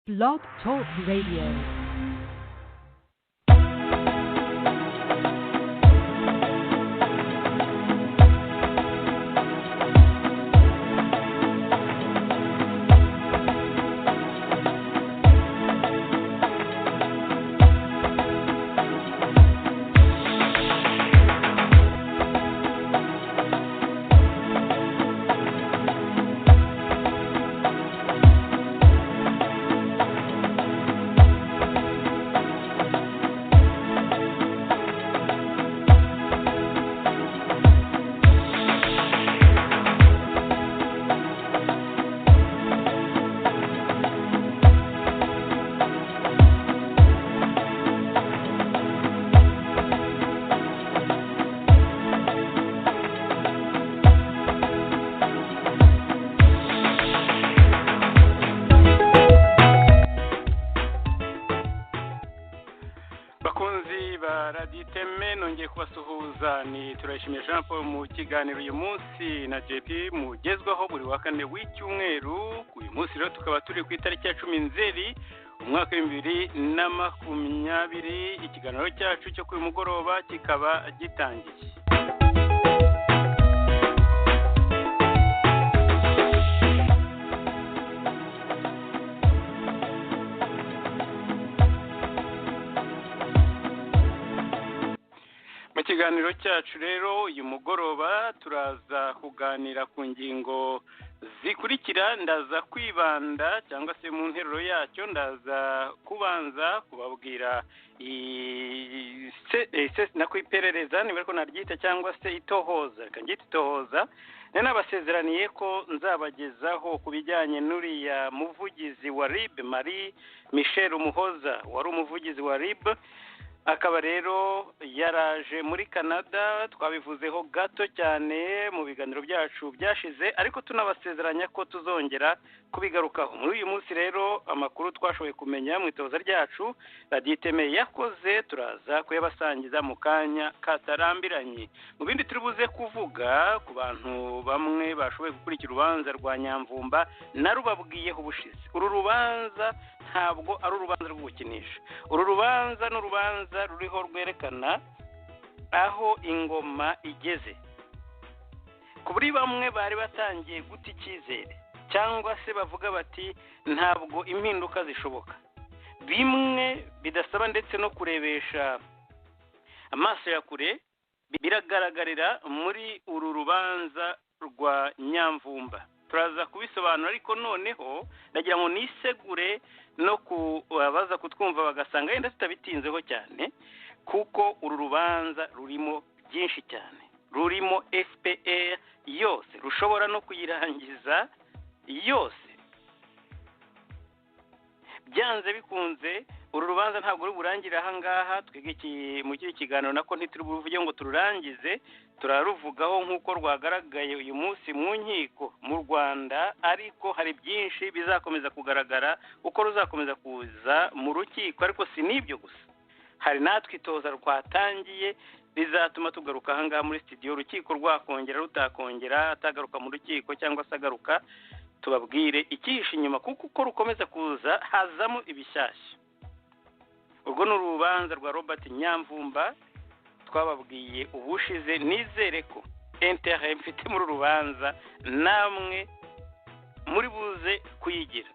Blog Talk Radio. Jean Paul mu kiganiro uyu munsi na JP mugezwaho buri wa kane w'icyumweru. Uyu munsi rero tukaba turi ku itariki ya 10 Nzeri umwaka wa 2020. Ikiganiro cyacu cyo kuri mugoroba kikaba gitangiye. Mu kiganiro cyacu rero uyu mugoroba turaza kuganira ku ngingo zikurikira. Ndaza kwibanda cyangwa se mu nteruro yacyo ndaza kubanza kubabwira na kwiperereza niba ariko naryita cyangwa se itohoza kangita itohoza. Nabasezeraniye ko nzabagezaho ku bijyanye n'uriya muvugizi wa RIB Marie Michel Umuhoza wari umuvugizi wa RIB, akaba rero yaraje muri Canada. Twabivuzeho gato cyane mu biganiro byacu byashize, ariko tunabasezeranya ko tuzongera kubigarukaho. Muri uyu munsi rero amakuru twashoboye kumenya mu itoza ryacu Radio Iteme yakoze turaza kuyabasangiza mu kanya katarambiranye. Mu bindi turibuze kuvuga ku bantu bamwe bashoboye gukurikira urubanza rwa Nyamvumba, narubabwiyeho ubushize. Uru rubanza ntabwo ari urubanza rwo gukinisha. Uru rubanza n'urubanza ruriho rwerekana aho ingoma igeze. Kuri bamwe bari batangiye guta icyizere cyangwa se bavuga bati ntabwo impinduka zishoboka, bimwe bidasaba ndetse no kurebesha amaso ya kure, biragaragarira muri uru rubanza rwa Nyamvumba. Turaza kubisobanura, ariko noneho ndagira ngo nisegure no kubaza kutwumva bagasanga yenda tutabitinzeho cyane, kuko uru rubanza rurimo byinshi cyane. Rurimo FPR yose, rushobora no kuyirangiza yose. Byanze bikunze uru rubanza ntabwo ruri burangire aha ngaha. Twege mu kiri kiganiro nako ntituri buvuge ngo tururangize, turaruvugaho nk'uko rwagaragaye uyu munsi mu nkiko mu Rwanda, ariko hari byinshi bizakomeza kugaragara uko ruzakomeza kuza mu rukiko. Ariko si n'ibyo gusa, hari natwe itoza rwatangiye rizatuma tugaruka aha ngaha muri studio. Urukiko rwakongera rutakongera, atagaruka mu rukiko cyangwa se agaruka, tubabwire ikihishe inyuma, kuko uko rukomeza kuza hazamo ibishyashya. Urwo ni urubanza rwa Robert Nyamvumba twababwiye ubushize. Nizere ko intérêt mfite muri rubanza namwe muri buze kuyigira.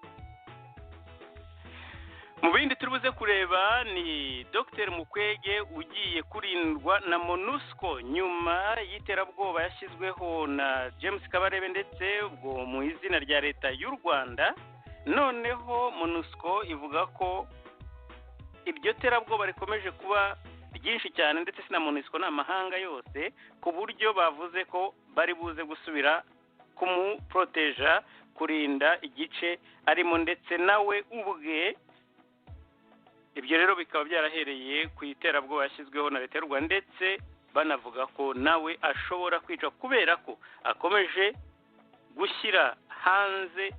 Mu bindi turibuze kureba ni Dr Mukwege ugiye kurindwa na MONUSCO nyuma y'iterabwoba yashyizweho na James Kabarebe ndetse ubwo mu izina rya leta y'u Rwanda. Noneho MONUSCO ivuga ko iryo terabwoba rikomeje kuba ryinshi cyane, ndetse sina MONUSCO n'amahanga yose, ku buryo bavuze ko bari buze gusubira kumuproteja, kurinda igice arimo ndetse nawe ubwe. Ibyo rero bikaba byarahereye ku iterabwoba yashyizweho na leta y'u Rwanda, ndetse banavuga ko nawe ashobora kwica kubera ko akomeje gushyira hanze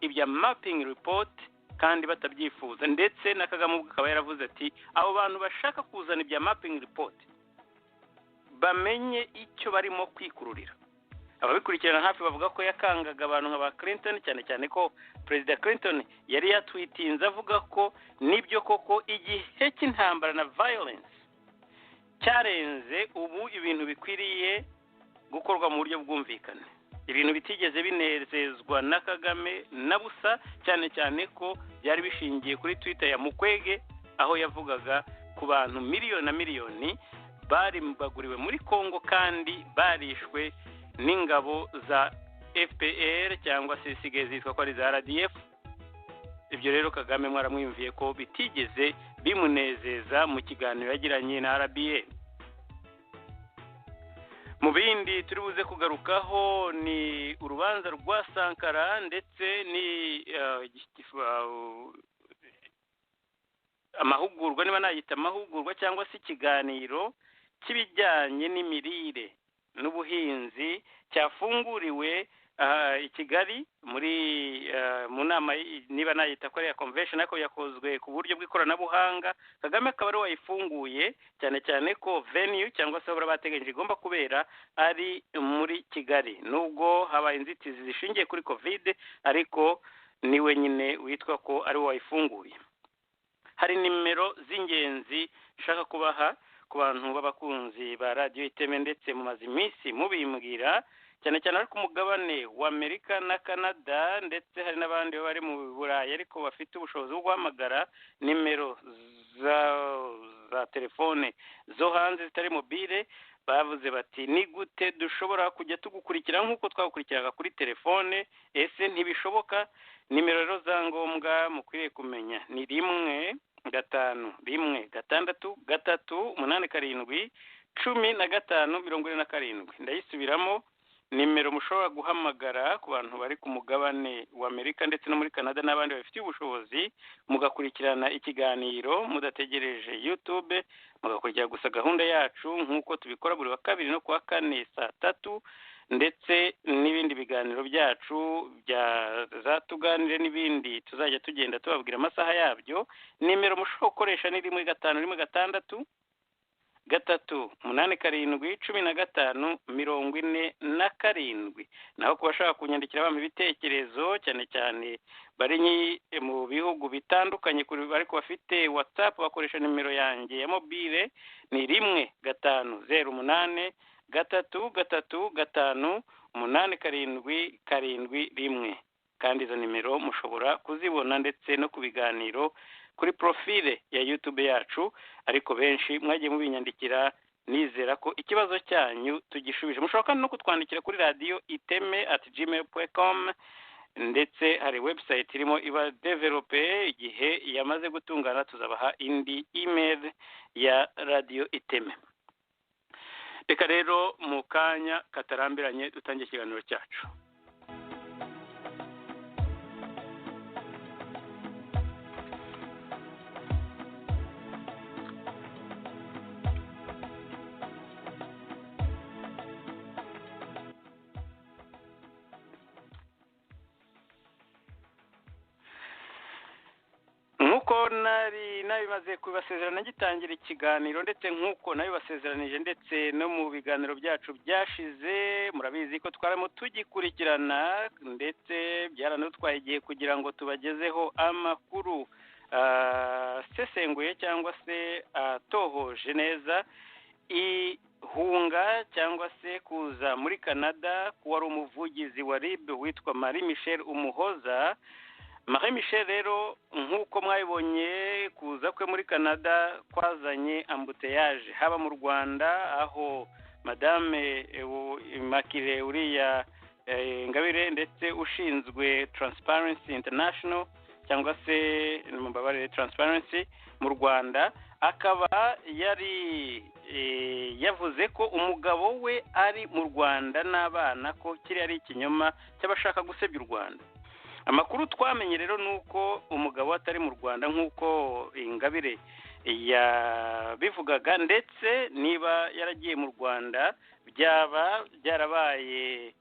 ibya mapping report kandi batabyifuza. Ndetse na Kagame ubwo akaba yaravuze ati abo bantu bashaka kuzana ibya mapping report bamenye icyo barimo kwikururira. ababikurikirana hafi bavuga ko yakangaga abantu nka ba Clinton, cyane cyane ko Perezida Clinton yari yatwitinze avuga ko nibyo koko igihe cy'intambara na violence cyarenze ubu ibintu bikwiriye gukorwa mu buryo bwumvikana, ibintu bitigeze binezezwa na Kagame na busa, cyane cyane ko byari bishingiye kuri Twitter ya Mukwege aho yavugaga ku bantu miliyoni na miliyoni bari baguriwe muri Kongo kandi barishwe n'ingabo za FPR cyangwa se zisigaye zitwa ko ari za RDF. Ibyo rero Kagame mwaramwumviye ko bitigeze bimunezeza mu kiganiro yagiranye na RBA. Mu bindi turi buze kugarukaho ni urubanza rwa Sankara ndetse ni amahugurwa, niba nayita amahugurwa cyangwa se ikiganiro cy'ibijyanye n'imirire n'ubuhinzi cyafunguriwe i Kigali mu nama niba nayita ko ari ya convention ariko yakozwe ku buryo bw'ikoranabuhanga. Kagame akaba ari wayifunguye, cyane cyane ko venue cyangwa se aho bateganyije igomba kubera ari muri Kigali, nubwo habaye inzitizi zishingiye kuri covid ariko niwe nyine witwa ko ari wayifunguye. Hari nimero z'ingenzi nshaka kubaha ku bantu b'abakunzi ba Radio Iteme ndetse mu mazi iminsi mubimbwira, cyane cyane ariko umugabane wa Amerika na Canada ndetse hari n'abandi bari mu Burayi ariko bafite ubushobozi bwo guhamagara nimero za telefone zo hanze zitari mobile. Bavuze bati ni gute dushobora kujya tugukurikira nk'uko twagukurikiraga kuri telefone, ese ntibishoboka? Nimero rero za ngombwa mukwiriye kumenya ni 1-5-1-6-8-7-15-47. Ndayisubiramo, nimero mushobora guhamagara ku bantu bari ku mugabane wa Amerika ndetse no muri Canada n'abandi bafite ubushobozi, mugakurikirana ikiganiro mudategereje YouTube, mugakurikira gusa gahunda yacu nk'uko tubikora buri wa kabiri no kuwa kane saa 3, ndetse n'ibindi biganiro byacu za tuganire n'ibindi tuzajya tugenda tubabwira amasaha yabyo. Nimero mushobora gukoresha ni 1-5-1-8-7-15-47. naho kubashaka kunyandikira bampa ibitekerezo cyane cyane bari mu bihugu bitandukanye ariko bafite WhatsApp bakoresha nimero yanjye ya mobile ni 1-5-0-8-3-5-8-7-71. kandi izo nimero mushobora kuzibona ndetse no ku biganiro kuri profile ya YouTube yacu, ariko benshi mwagiye mubinyandikira. Nizera ko ikibazo cyanyu tugishubije. Mushobora kandi no kutwandikira kuri radio iteme@gmail.com, ndetse hari website irimo iba develope, igihe yamaze gutungana tuzabaha indi email ya Radio Iteme. Reka rero mu kanya katarambiranye dutangiye ikiganiro cyacu. Nkuko nabimaze kubasezerana gitangira ikiganiro, ndetse nkuko nabibasezeranije ndetse no mu biganiro byacu byashize, murabizi ko twaramo tugikurikirana ndetse byaranutwaye igihe kugira ngo tubagezeho amakuru sesenguye cyangwa se atohoje neza ihunga cyangwa se kuza muri Canada kuwari umuvugizi wa RIB witwa Marie Michel Umuhoza. Marie Michel rero nk'uko mwabibonye kuza kwe muri Canada kwazanye ambuteyage haba mu Rwanda, aho Madame Immaculée uriya Ingabire ndetse ushinzwe Transparency International cyangwa se mumbabarire Transparency mu Rwanda, akaba yari yavuze ko umugabo we ari mu Rwanda n'abana, ko kiri ari ikinyoma cy'abashaka gusebya u Rwanda. Amakuru twamenye rero nuko umugabo atari mu Rwanda nk'uko Ingabire yabivugaga, ndetse niba yaragiye mu Rwanda byaba byarabaye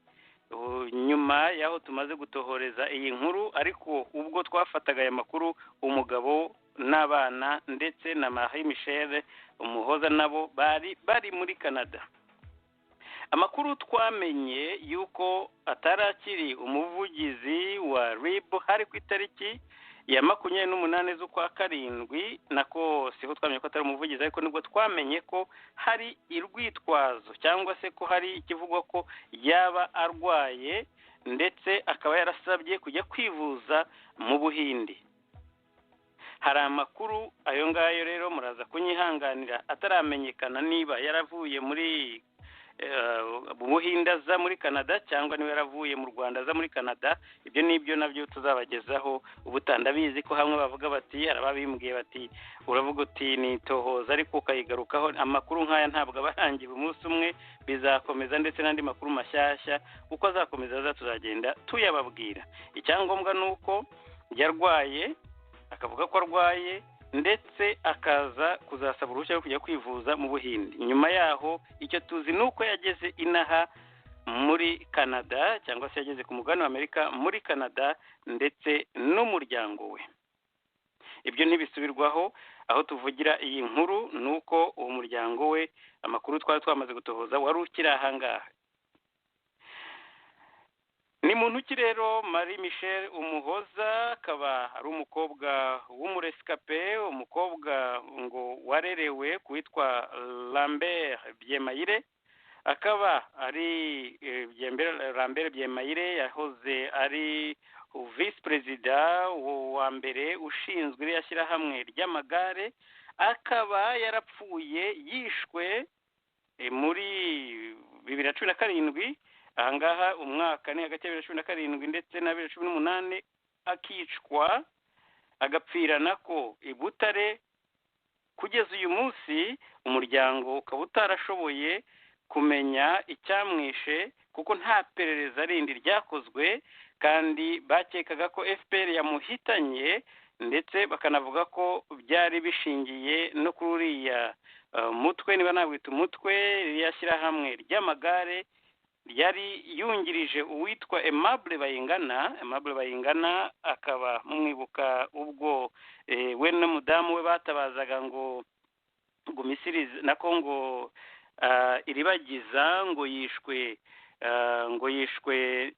nyuma yaho tumaze gutohoreza iyi nkuru, ariko ubwo twafataga aya makuru umugabo n'abana ndetse na Marie Michel Umuhoza nabo bari muri Canada. amakuru twamenye yuko atarakiri umuvugizi wa RIB hari ku itariki ya 28 z'ukwa karindwi, nako siho twamenye ko atari umuvugizi, ariko nibwo twamenye ko hari irwitwazo cyangwa se ko hari ikivugwa ko yaba arwaye ndetse akaba yarasabye kujya kwivuza mu Buhindi. Hari amakuru ayo ngayo rero muraza kunyihanganira ataramenyekana niba yaravuye muri Buhinde aza muri Canada cyangwa niba yaravuye mu Rwanda aza muri Canada. Ibyo nibyo nabyo tuzabagezaho. Ubutandabizi ko hamwe bavuga bati arababimbwiye bati uravuga uti ni tohoza ariko ukayigarukaho. Amakuru nk'aya ntabwo abarangira umunsi umwe, bizakomeza ndetse n'andi makuru mashyashya uko azakomeza tuzagenda tuyababwira. Icyangombwa nuko yarwaye, akavuga ko arwaye ndetse akaza kuzasaba uruhushya rwo kujya kwivuza mu Buhindi. Nyuma yaho icyo tuzi nuko yageze inaha muri Canada cyangwa se yageze ku mugabane wa Amerika muri Canada ndetse n'umuryango we. Ibyo ntibisubirwaho. Aho tuvugira iyi nkuru nuko uwo muryango we amakuru twari twamaze gutohoza wari ukiri ahangaha. Ni muntu ki rero Marie Michel Umuhoza, akaba ari umukobwa w'umurescape, umukobwa ngo warerewe kwitwa Lambert Byemayire. Akaba ari Lambert Byemayire yahoze ari vice president wa mbere ushinzwe iriya hamwe ry'amagare. Akaba yarapfuye yishwe muri 2017. Ahangaha umwaka ni hagati ya 2017 ndetse na 2018, akicwa agapfira nako i Butare. Kugeza uyu munsi umuryango ukaba utarashoboye kumenya icyamwishe kuko nta perereza rindi ryakozwe, kandi bakekaga ko FPR yamuhitanye ndetse bakanavuga ko byari bishingiye no kuri uriya mutwe, niba nabwita umutwe, riyashyira hamwe ry'amagare yari yungirije uwitwa Aimable Bayingana. Akaba mumwibuka ubwo we n'umudamu we batabazaga ngo Misiri na Kongo iribagiza ngo yishwe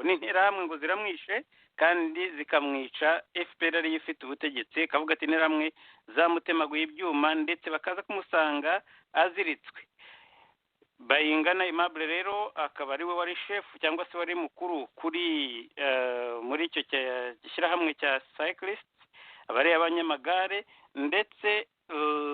n'interahamwe ngo ziramwishe kandi zikamwica. FPR yari ifite ubutegetsi, kavuga ati interahamwe zamutemaguye ibyuma ndetse bakaza kumusanga aziritswe. Bayingana Aimable rero akaba ari we wari chef cyangwa se wari mukuru kuri muri icyo gishyirahamwe cya cyclists, abari abanyamagare, ndetse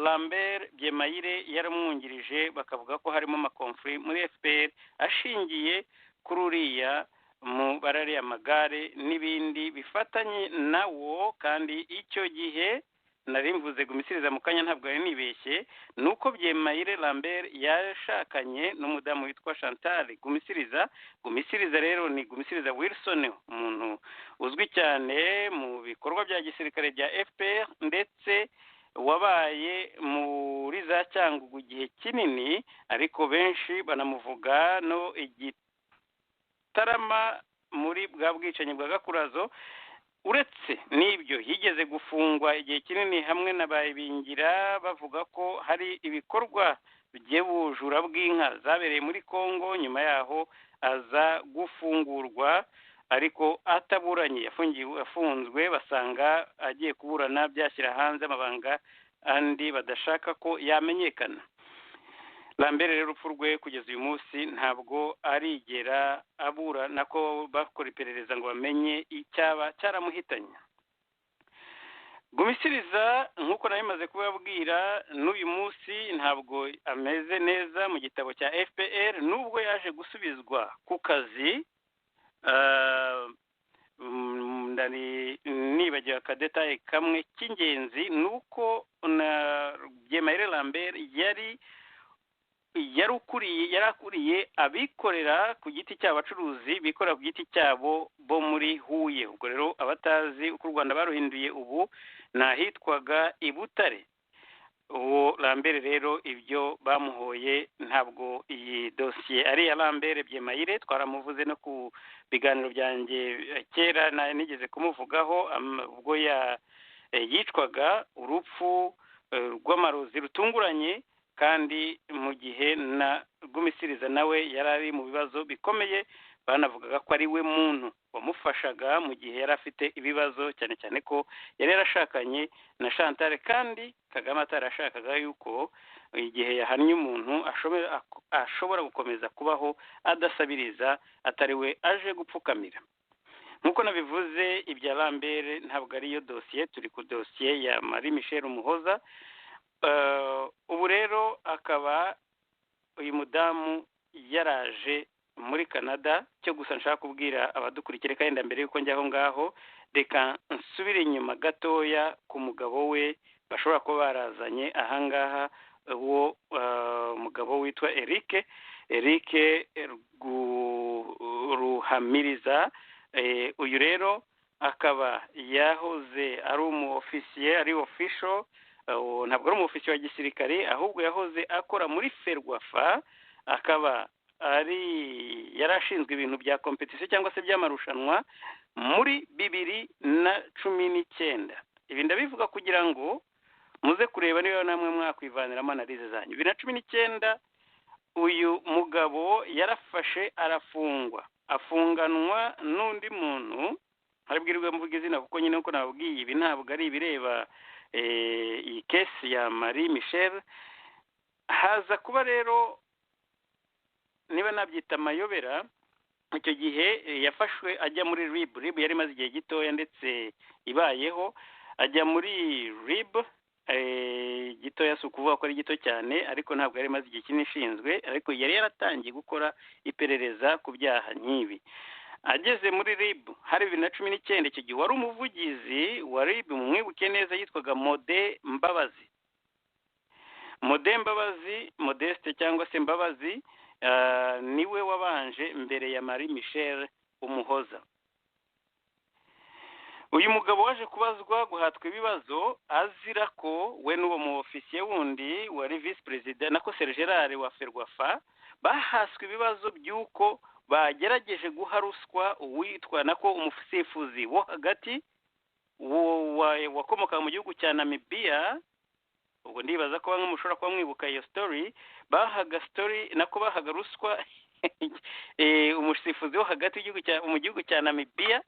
Lambert Byemayire yaramwungirije. Bakavuga ko harimo amakonflikt muri FPR ashingiye kuri uriya mu barari amagare n'ibindi bifatanye nawo. Kandi icyo gihe nari mvuze Gumisiriza mu kanya ntabwo ari nibeshye, nuko Byemayire Lambert yashakanye n'umudamu witwa Chantal Gumisiriza. Gumisiriza rero ni Gumisiriza Wilson, umuntu uzwi cyane mu bikorwa bya gisirikare bya FPR ndetse wabaye muri za Cyangugu igihe kinini, ariko benshi banamuvuga no igitarama muri bwa bwicanyi bwa Gakurazo. Uretse n'ibyo yigeze gufungwa igihe kinini hamwe na Bayibingira, bavuga ko hari ibikorwa by'ubujura bw'inka zabereye muri Kongo. Nyuma yaho aza gufungurwa ariko ataburanye, afunzwe basanga agiye kuburana byashyira hanze amabanga andi badashaka ko yamenyekana. Lambert rero urupfu rwe kugeza uyu munsi ntabwo arigera abura, nako bakora iperereza ngo bamenye icyaba cyaramuhitanye. Gumisiriza nk'uko nabimaze kubabwira, n'uyu munsi ntabwo ameze neza mu gitabo cya FPR, nubwo yaje gusubizwa ku kazi. Nibagiwe akadetaye kamwe cy'ingenzi, nuko na Byemayire Lambert yari akuriye abikorera ku giti cyabo, abacuruzi bikorera ku giti cyabo bo muri Huye. Ubwo rero abatazi uko u Rwanda baruhinduye ubu nahitwaga i Butare. Uwo Lambert rero ibyo bamuhoye ntabwo iyi dosiye ari iya Lambert Byemayire. Twaramuvuze no ku biganiro byanjye kera nigeze kumuvugaho ubwo yicwaga urupfu rw'amarozi rutunguranye kandi mu gihe na Rwumisiriza nawe yari ari mu bibazo bikomeye, banavugaga ko ari we muntu wamufashaga mu gihe yari afite ibibazo, cyane cyane ko yari yarashakanye na Chantal, kandi Kagame atarashakaga yuko igihe yahannye umuntu ashobora gukomeza kubaho adasabiriza, atari we aje gupfukamira. nk'uko nabivuze, ibya Lambert ntabwo ariyo dosiye, turi ku dosiye ya Marie Michel Umuhoza. Ubu rero akaba uyu mudamu yaraje muri Canada. Cyo gusa nshaka kubwira abadukurikira kandi mbere yuko njya aho ngaho, reka nsubire inyuma gatoya ku mugabo we bashobora kuba barazanye ahangaha, uwo mugabo witwa Eric Ruhamiriza. Uyu rero akaba yahoze ari officier, ari official, ntabwo ari officier wa gisirikare, ahubwo yahoze akora muri Ferwafa, akaba yarashinzwe ibintu bya competition cyangwa se by'amarushanwa muri 2019. Ibi ndabivuga kugira ngo muze kureba niba namwe mwakwivaniramo analize zanyu. 2019 uyu mugabo yarafashe afunganwa n'undi muntu, haribwirwa mvuga izina kuko nyine uko nababwiye ibi ntabwo ari ibireba iyi case ya Marie Michel. Haza kuba rero niba nabyita amayobera, icyo gihe yafashwe ajya muri RIB yari maze igihe gitoya ndetse ibayeho, ajya muri RIB gitoya, si ukuvuga ko ari gito cyane, ariko ntabwo yari maze igihe kinini ishinzwe, ariko yari yaratangiye gukora iperereza ku byaha nk'ibi. Ageze muri RIB hari 2019, icyo gihe wari umuvugizi wa RIB, mwibuke neza, yitwaga Modeste cyangwa se Mbabazi, niwe wabanje mbere ya Marie Michel Umuhoza. Uyu mugabo waje kubazwa, guhatwa ibibazo, azira ko we n'uwo mu officier wundi wari vice president nako Sergerard wa Ferwafa bahaswe ibibazo by'uko bagerageje guha ruswa uwitwa nako umusifuzi wo hagati wakomoka mu gihugu cya Namibia. Ubwo ndibaza ko bamwe mushobora kuba mwibuka iyo story, bahaga ruswa umusifuzi wo hagati mu gihugu cya Namibia,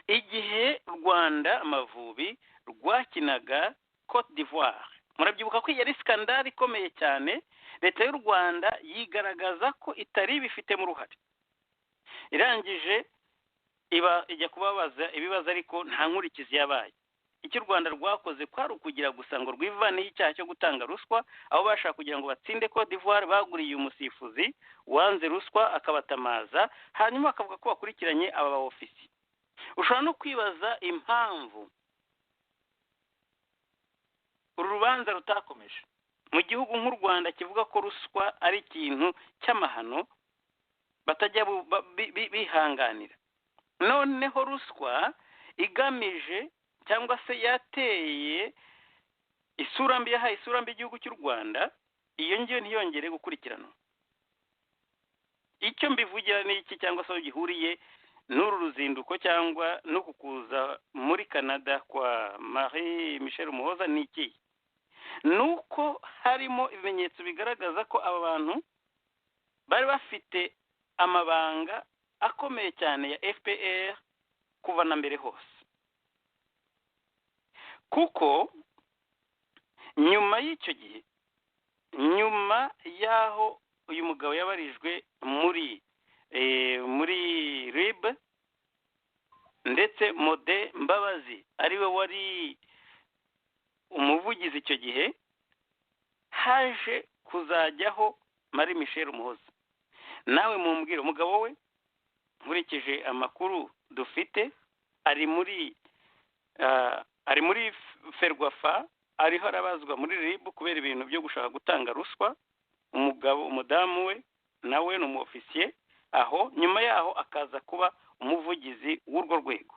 igihe Rwanda Amavubi rwakinaga Cote d'Ivoire. Murabyibuka ko yari skandal ikomeye cyane, leta y'u Rwanda yigaragaza ko itari bifitemo uruhare, irangije ijya kubabaza ibibazo ariko nta nkurikizi yabaye. Icyo u Rwanda rwakoze kwari ukugira gusa ngo rwivaneho icyaha cyo gutanga ruswa, aho bashaka kugira ngo batsinde Cote d'Ivoire baguriye umusifuzi wanze ruswa akabatamaza, hanyuma akavuga ko bakurikiranye aba ofisi. Ushobora no kwibaza impamvu uru rubanza rutakomeje mu gihugu nk'u Rwanda kivuga ko ruswa ari ikintu cy'amahano batajya bihanganira. Noneho ruswa igamije cyangwa se yateye isura mbi, yahaye isura mbi igihugu cy'u Rwanda, iyo ngiyo ntiyongere gukurikirana. Icyo mbivugira ni iki, cyangwa se gihuriye n'uru ruzinduko cyangwa no kukuza muri Canada kwa Marie Michel Umuhoza ni iki? Nuko harimo ibimenyetso bigaragaza ko aba bantu bari bafite amabanga akomeye cyane ya FPR kuva na mbere hose, kuko nyuma y'icyo gihe, nyuma y'aho uyu mugabo yabarijwe muri RIB, ndetse Mode Mbabazi ariwe wari umuvugizi icyo gihe, haje kuzajyaho Marie Michel Umuhoza. Nawe mumbwire, umugabo we nkurikije amakuru dufite ari muri Ferwafa, ariho arabazwa muri RIB kubera ibintu byo gushaka gutanga ruswa. Umudamu we nawe ni umuofisiye aho, nyuma yaho akaza kuba umuvugizi w'urwo rwego.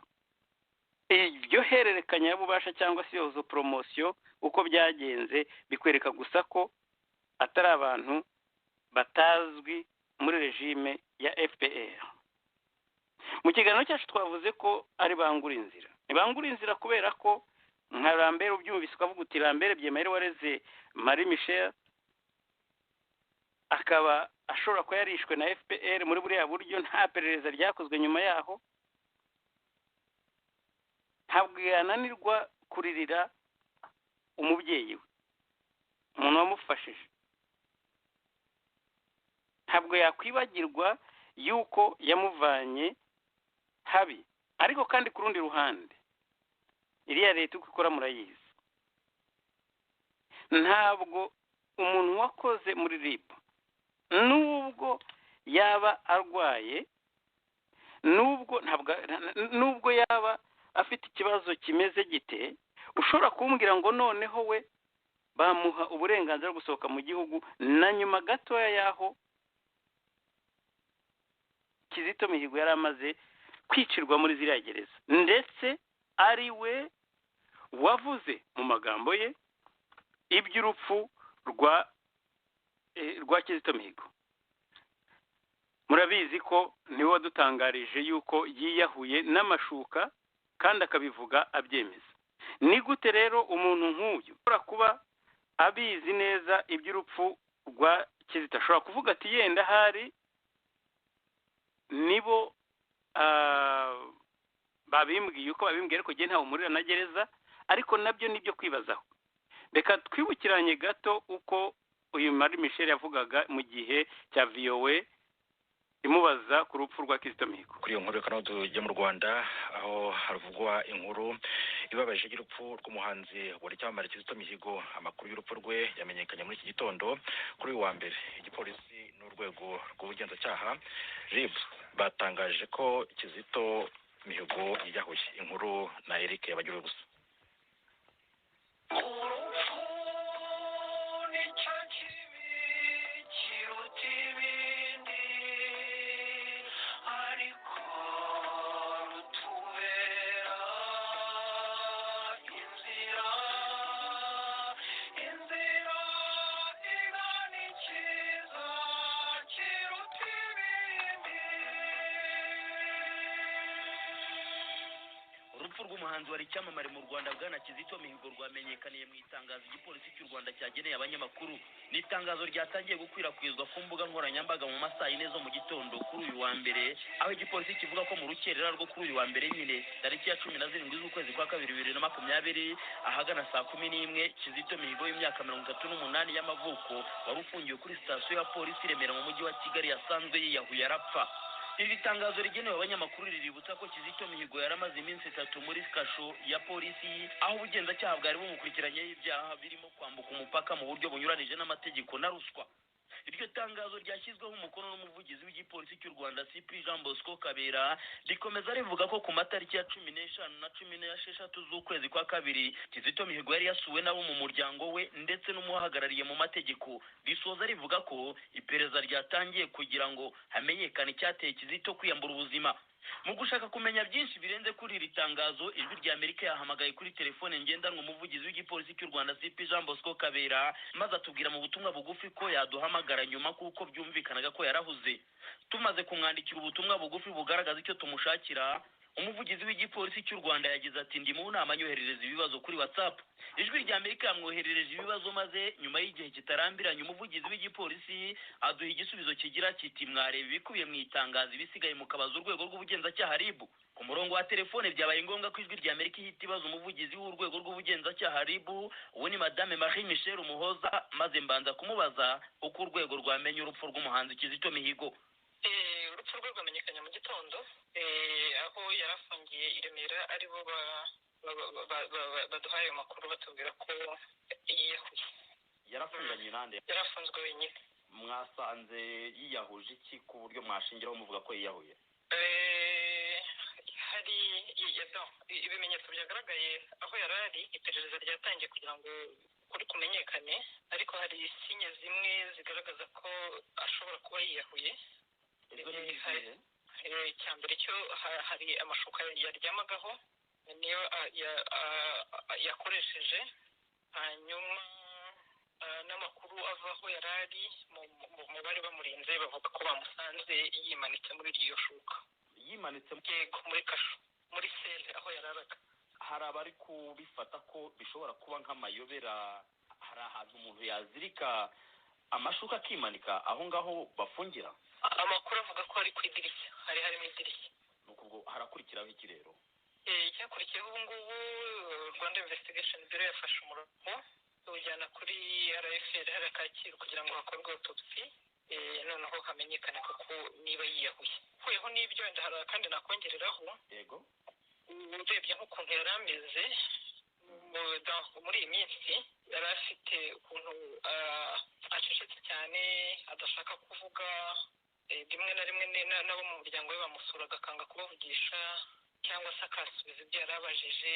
Iryo hererekanya y'ububasha cyangwa se yozo promotion uko byagenze bikwereka gusa ko atari abantu batazwi muri regime ya FPR. Mu kiganiro cyacu twavuze ko ari bangura inzira kubera ko nka Lambert ubyumvise ukavuga uti Lambert Byemayire wareze Marie Michel akaba ashobora kuba yarishwe na FPR muri buriya buryo nta perereza ryakozwe nyuma yaho, ntabwo yananirwa kuririra umubyeyi we, umuntu wamufashije. Ntabwo yakwibagirwa yuko yamuvanye habi. Ariko kandi ku rundi ruhande iriya leta uko ikora murayizi, ntabwo umuntu wakoze muri RIB nubwo yaba arwaye, nubwo yaba afite ikibazo kimeze gite, ushobora kumbwira ngo noneho we bamuha uburenganzira bwo gusohoka mu gihugu na nyuma gatoya yaho Kizito Mihigo yari amaze kwicirwa muri ziriya gereza, ndetse ari we wavuze mu magambo ye iby'urupfu rwa Kizito Mihigo. Murabizi ko niwe wadutangarije yuko yiyahuye n'amashuka kandi akabivuga abyemeza. Ni gute rero umuntu nk'uyu ashobora kuba abizi neza iby'urupfu rwa Kizito ashobora kuvuga ati yenda hari nibo babimbwiye uko babimbwiye, ariko ntawe umurira na gereza, ariko nabyo nibyo kwibazaho. Reka twibukiranye gato uko uyu Marie Michel yavugaga mu gihe cya VOA imubaza ku rupfu rwa Kizito Mihigo. Kuri iyo nkuru reka tujya mu Rwanda, aho havugwa inkuru ibabaje y'urupfu rw'umuhanzi wari cyamamare Kizito Mihigo. Amakuru y'urupfu rwe yamenyekanye muri iki gitondo kuri uyu wa mbere. Igipolisi n'urwego rw'ubugenzacyaha RIB batangaje ko Kizito Mihigo yiyahuye. Inkuru na Eric Yabagiriwe gusa. Umuhanzi wari cyamamare mu Rwanda bwana Kizito Mihigo rwamenyekaniye mu itangazo igipolisi cy'u Rwanda cyageneye abanyamakuru. Ni itangazo ryatangiye gukwirakwizwa ku mbuga nkoranyambaga mu masaha y'ine zo mu gitondo kuri uyu wa mbere, aho igipolisi kivuga ko mu rukerera rwo kuri uyu wa mbere nyine tariki ya 17 z'ukwezi kwa 2020 ahagana saa 11 Kizito Mihigo y'imyaka 38 y'amavuko wari ufungiwe kuri sitasiyo ya polisi Remera mu mujyi wa Kigali yasanzwe yiyahuye arapfa. Iri tangazo rigenewe abanyamakuru riributsa ko Kizito Mihigo yaramaze iminsi 3 muri kasho ya polisi, aho ubugenzacyaha bwari bumukurikiranyeho ibyaha birimo kwambuka umupaka mu buryo bunyuranije n'amategeko na ruswa. Iryo tangazo ryashyizweho umukono n'umuvugizi w'igipolisi cy'u Rwanda CP Jean Bosco Kabera rikomeza rivuga ko ku matariki ya 15 na 16 z'ukwezi kwa 2 Kizito Mihigo yari yasuwe nabo mu muryango we ndetse n'umuhagarariye mu mategeko. Risoza rivuga ko iperereza ryatangiye kugira ngo hamenyekane icyateye Kizito kwiyambura ubuzima. Mu gushaka kumenya byinshi birenze kuri iri tangazo, ijwi rya Amerika yahamagaye kuri telefone ngendanwa umuvugizi w'igipolisi cy'u Rwanda CP Jean Bosco Kabera, maze atubwira mu butumwa bugufi ko yaduhamagara nyuma kuko byumvikanaga ko yarahuze. Tumaze kumwandikira ubutumwa bugufi bugaragaza icyo tumushakira, umuvugizi w'igipolisi cy'u Rwanda yagize ati ndi mu nama nyoherereza ibibazo kuri WhatsApp. Ijwi rya Amerika yamwoherereje ibibazo, maze nyuma y'igihe kitarambiranye umuvugizi w'igipolisi aduha igisubizo kigira kiti mwareba ibikubiye mu itangazo ibisigaye mukabaza urwego rw'ubugenzacyaha RIB. Ku murongo wa telefone byabaye ngombwa ko ijwi rya Amerika ihita ibaza umuvugizi w'urwego rw'ubugenzacyaha RIB, uwo ni Madame Marie Michel Umuhoza, maze mbanza kumubaza uko urwego rwamenye urupfu rw'umuhanzi Kizito Mihigo. Urupfu rwe rwamenyekanye mu gitondo aho yarafungiye i Remera, aribo baduhaye amakuru batubwira ko yiyahuye. Yarafunganye nande? Yarafunzwe wenyine. Mwasanze yiyahuje iki ku buryo mwashingiraho muvuga ko yiyahuye? Hari ibimenyetso byagaragaye aho yarari, iperereza ryatangiye kugira ngo kuri kumenyekane, ariko hari sinye zimwe zigaragaza ko ashobora kuba yiyahuye. Icyambere cyo hari amashuka yaryamagaho niyo yakoresheje, hanyuma n'amakuru ava aho yarari mu bari bamurinze bavuga ko bamusanze yimanitse muri iryo shuka. Yimanitse muri kasho, muri sele aho yararaga. hari abari kubifata ko bishobora kuba nk'amayobera, hari ahantu umuntu yazirika amashuka akimanika aho ngaho bafungira. Amakuru avuga ko ari ku idirishya, harimo idirishya. Nuko harakurikiraho iki rero? Icyakurikiyeho ubu ngubu Rwanda Investigation Bureau yafashe umurongo uwujyana kuri RFL hariya Kacyiru kugira ngo hakorwe autopsy, noneho hamenyekane koko niba yiyahuye. Kuyeho n'ibyo wenda hari kandi nakongereraho. Yego. Urebye nk'ukuntu yari ameze muri iyi minsi, yari afite ukuntu acecetse cyane, adashaka kuvuga, rimwe na rimwe nabo mu muryango we bamusuraga akanga kubavugisha cyangwa se akasubiza ibyo yari abajije.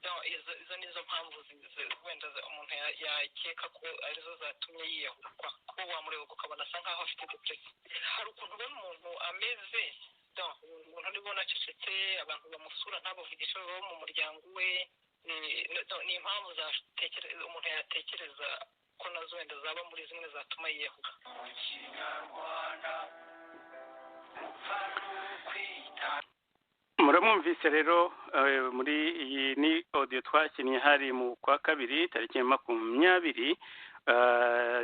Izo nizo mpamvu wenda umuntu yakeka ko arizo zatumye yiyahura, kuko wamureba ukabona asa nkaho afite depression. Hari ukuntu ubona umuntu ameze, umuntu nibona acecetse, abantu bamusura ntabavugisha bo mu muryango we, ni impamvu umuntu yatekereza ko nazo wenda zaba muri zimwe zatuma yiyahura. muramwumvise rero muri iyi ni audio twakinnye hari mu kwa kabiri tariki 20,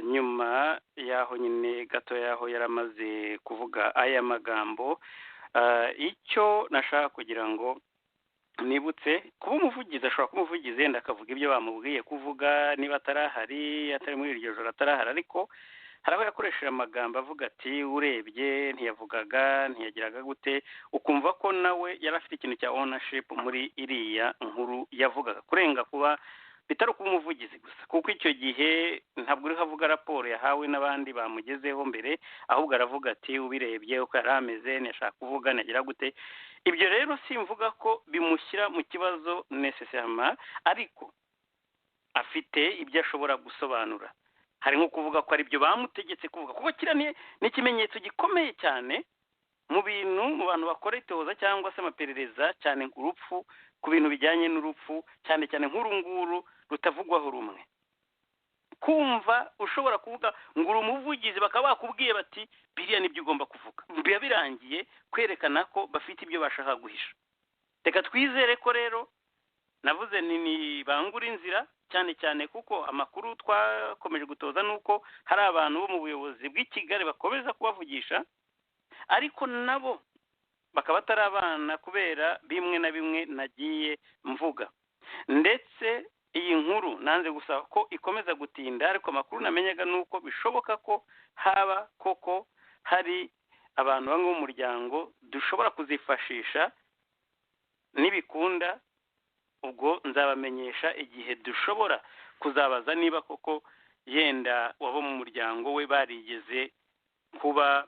nyuma yaho nyine gato yaho yaramaze kuvuga aya magambo. Icyo nashaka kugira ngo nibutse kuba umuvugizi, ashobora kuba umuvugizi yenda akavuga ibyo bamubwiye kuvuga, niba atarahari, atari muri iryo joro atarahari, ariko hari aho yakoresheje amagambo avuga ati urebye ntiyavugaga, ntiyagiraga gute, ukumva ko nawe yari afite ikintu cya ownership muri iriya nkuru yavugaga, kurenga kuba bitari kuba umuvugizi gusa, kuko icyo gihe ntabwo uriho avuga raporo yahawe n'abandi bamugezeho mbere, ahubwo aravuga ati ubirebye uko yari ameze, ntiyashaka kuvuga, ntiyagira gute. Ibyo rero simvuga ko bimushyira mu kibazo necessairement, ariko afite ibyo ashobora gusobanura. Hari nko kuvuga ko ari byo bamutegetse kuvuga, kuko kira ni ikimenyetso gikomeye cyane mu bantu bakora itohoza cyangwa se amaperereza, cyane urupfu, ku bintu bijyanye n'urupfu, cyane cyane nk'uru nguru rutavugwaho rumwe. Kumva ushobora kuvuga ngo uri umuvugizi bakaba bakubwiye bati biriya nibyo ugomba kuvuga, biba birangiye kwerekana ko bafite ibyo bashaka guhisha. Reka twizere ko rero navuze ni bangura inzira, cyane cyane kuko amakuru twakomeje gutoza nuko hari abantu bo mu buyobozi bw'i Kigali bakomeza kubavugisha, ariko nabo bakaba atari abana kubera bimwe na bimwe nagiye mvuga. Ndetse iyi nkuru nanze gusaba ko ikomeza gutinda, ariko amakuru namenyaga nuko bishoboka ko haba koko hari abantu bamwe mu muryango dushobora kuzifashisha, nibikunda ubwo nzabamenyesha igihe dushobora kuzabaza niba koko yenda wabo mu muryango we barigeze kuba